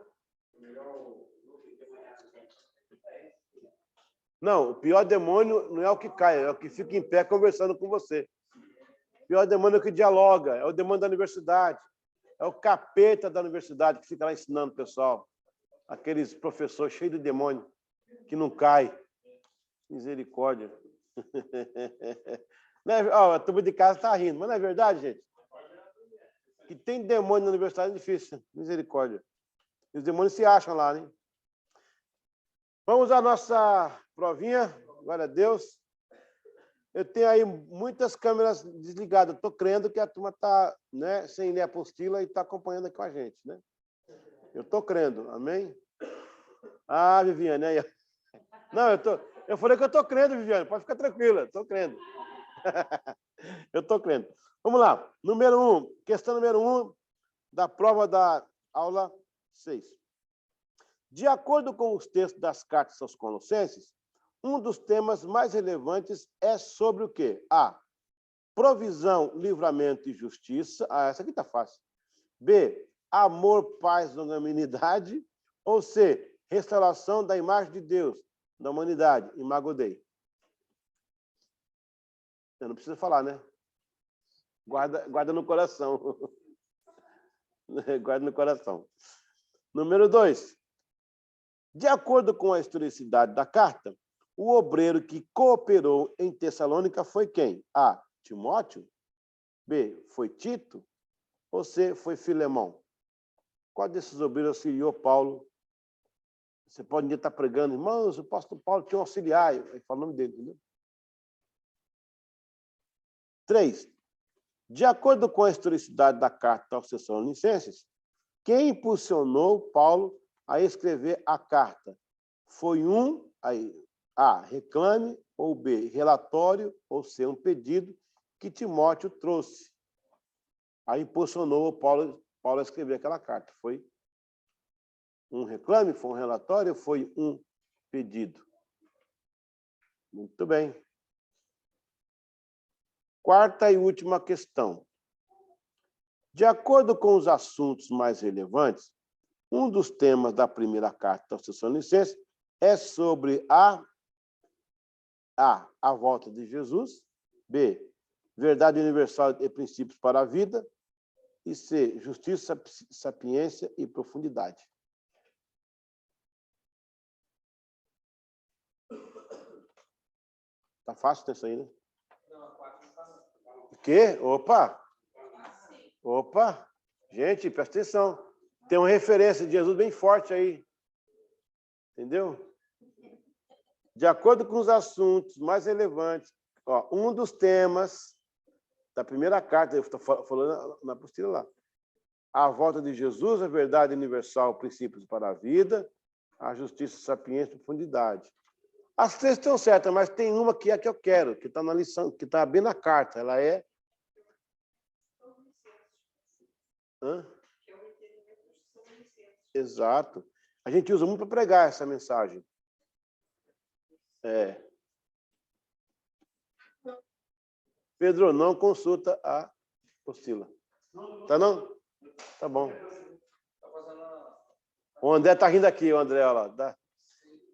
[SPEAKER 1] Não, o pior demônio não é o que cai, é o que fica em pé conversando com você. O pior demônio é o que dialoga, é o demônio da universidade, é o capeta da universidade que fica lá ensinando o pessoal. Aqueles professores cheios de demônio que não cai. Misericórdia. A turma de casa está rindo, mas não é verdade, gente? Que tem demônio na universidade é difícil. Misericórdia. E os demônios se acham lá, né? Vamos à nossa provinha. Glória a Deus. Eu tenho aí muitas câmeras desligadas. Estou crendo que a turma está, né, sem ler a apostila e está acompanhando aqui com a gente, né? Eu estou crendo. Amém? Ah, Viviane, aí. Não, eu falei que eu estou crendo, Viviane. Pode ficar tranquila. Estou crendo. Eu estou crendo. Vamos lá. Questão número 1 da prova da aula 6. De acordo com os textos das cartas aos Colossenses, um dos temas mais relevantes é sobre o quê? A. Provisão, livramento e justiça. Ah, essa aqui está fácil. B. Amor, paz, longanimidade. Ou C. Restauração da imagem de Deus, da humanidade. Imago Dei. Eu não preciso falar, né? Guarda no coração. Guarda no coração. Número 2. De acordo com a historicidade da carta, o obreiro que cooperou em Tessalônica foi quem? A. Timóteo. B. Foi Tito. Ou C. Foi Filemão. Qual desses obreiros auxiliou Paulo? Você pode estar pregando, irmãos, o apóstolo Paulo tinha um auxiliar. Aí fala o nome dele, entendeu? 3. De acordo com a historicidade da carta aos Tessalonicenses, quem impulsionou Paulo a escrever a carta? Foi A, reclame, ou B, relatório, ou C, um pedido que Timóteo trouxe. Aí impulsionou Paulo a escrever aquela carta. Foi um reclame, foi um relatório, foi um pedido. Muito bem. Quarta e última questão. De acordo com os assuntos mais relevantes, um dos temas da primeira carta aos Tessalonicenses é sobre a volta de Jesus, B, verdade universal e princípios para a vida, e C, justiça, sapiência e profundidade. Tá fácil isso aí, né? O quê? Opa! Gente, presta atenção. Tem uma referência de Jesus bem forte aí. Entendeu? De acordo com os assuntos mais relevantes, um dos temas da primeira carta, eu estou falando na apostila lá, a volta de Jesus, a verdade universal, princípios para a vida, a justiça, sapiência e profundidade. As três estão certas, mas tem uma que é a que eu quero, que está na lição, que está bem na carta. Ela é... Hã? Exato. A gente usa muito para pregar essa mensagem. Pedro, não consulta a apostila. Tá não? Tá bom. O André tá rindo aqui, o André, olha lá.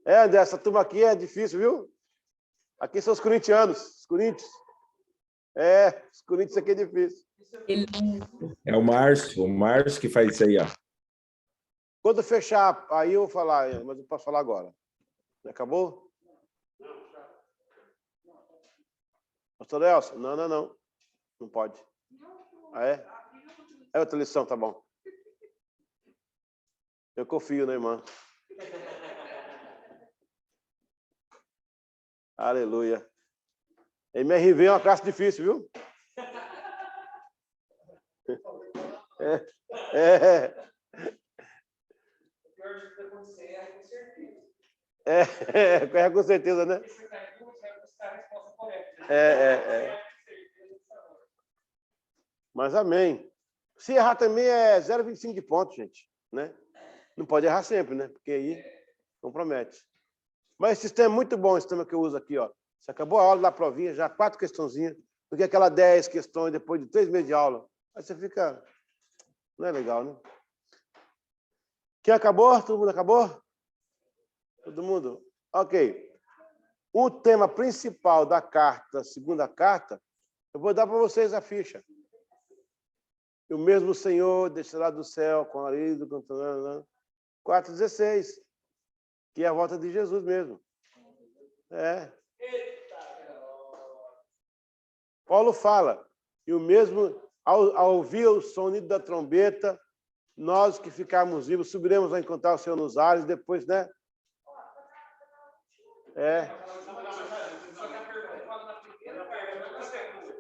[SPEAKER 1] André, essa turma aqui é difícil, viu? Aqui são os corintianos, os coríntios. Os Corinthians aqui é difícil.
[SPEAKER 7] É o Márcio que faz isso aí, ó.
[SPEAKER 1] Quando fechar, aí eu vou falar, mas eu posso falar agora. Acabou? Pastor Elcio? Não. Não pode. Ah, é? É outra lição, tá bom. Eu confio na irmã. Aleluia. MRV é uma classe difícil, viu?
[SPEAKER 4] O pior de tudo acontecer é com certeza.
[SPEAKER 1] Com certeza, né?
[SPEAKER 4] Você está em dúvida, vai buscar a resposta correta.
[SPEAKER 1] Mas amém. Se errar também é 0,25 de ponto, gente, né? Não pode errar sempre, né? Porque aí compromete. Mas esse sistema é muito bom, esse sistema que eu uso aqui, ó. Você acabou a aula da provinha, já 4 questõezinhas, do que aquela 10 questões depois de 3 meses de aula. Aí você fica... Não é legal, né? Quem acabou? Todo mundo acabou? Todo mundo? Ok. O tema principal da carta, segunda carta, eu vou dar para vocês a ficha. O mesmo Senhor descerá do céu com alívio, 4,16, que é a volta de Jesus mesmo. Paulo fala, e o mesmo, ao ouvir o sonido da trombeta, nós que ficarmos vivos, subiremos a encontrar o Senhor nos ares, depois, né?
[SPEAKER 4] Só que a pergunta fala na primeira parte, não na segunda.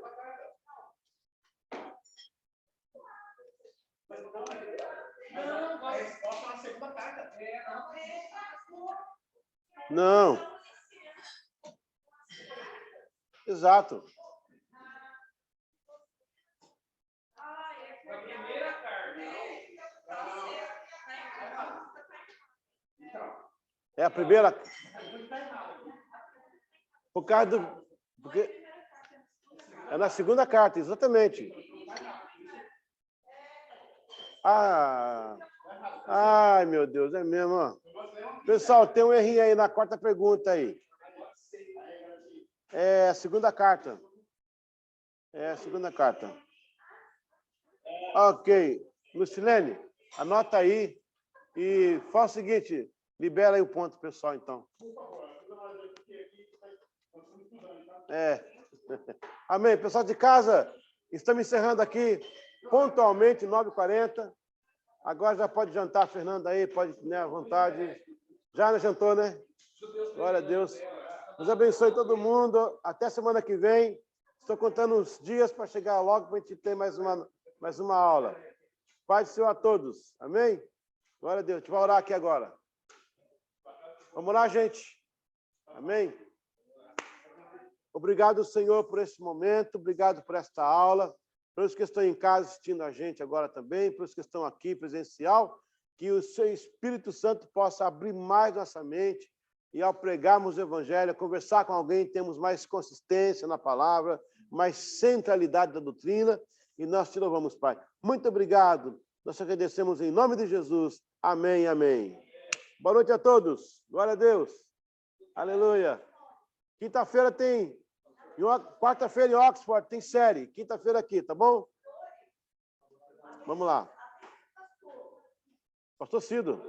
[SPEAKER 4] Não,
[SPEAKER 6] A resposta na segunda carta.
[SPEAKER 1] Não. Exato.
[SPEAKER 4] Na primeira carta.
[SPEAKER 1] É a primeira. Por causa do. Porque é na segunda carta, exatamente. Ai, meu Deus, é mesmo, ó. Pessoal, tem um errinho aí na quarta pergunta aí. É a segunda carta. Ok. Lucilene, anota aí e faz o seguinte, libera aí o ponto, pessoal, então. Amém. Pessoal de casa, estamos encerrando aqui pontualmente, 9h40. Agora já pode jantar, Fernanda, aí, pode, né, à vontade. Já jantou, né? Glória a Deus. Deus abençoe todo mundo. Até semana que vem. Estou contando uns dias para chegar logo para a gente ter mais uma aula. Paz do Senhor a todos. Amém? Glória a Deus. A gente vai orar aqui agora. Vamos lá, gente. Amém? Obrigado, Senhor, por esse momento. Obrigado por esta aula. Pelos que estão em casa assistindo a gente agora também, pelos que estão aqui presencial, que o seu Espírito Santo possa abrir mais nossa mente e ao pregarmos o Evangelho, conversar com alguém, temos mais consistência na palavra, mais centralidade da doutrina, e nós te louvamos, Pai. Muito obrigado. Nós agradecemos em nome de Jesus. Amém, amém. Boa noite a todos. Glória a Deus. Aleluia. Quinta-feira tem... Quarta-feira em Oxford tem série. Quinta-feira aqui, tá bom? Vamos lá. Pastor Cido.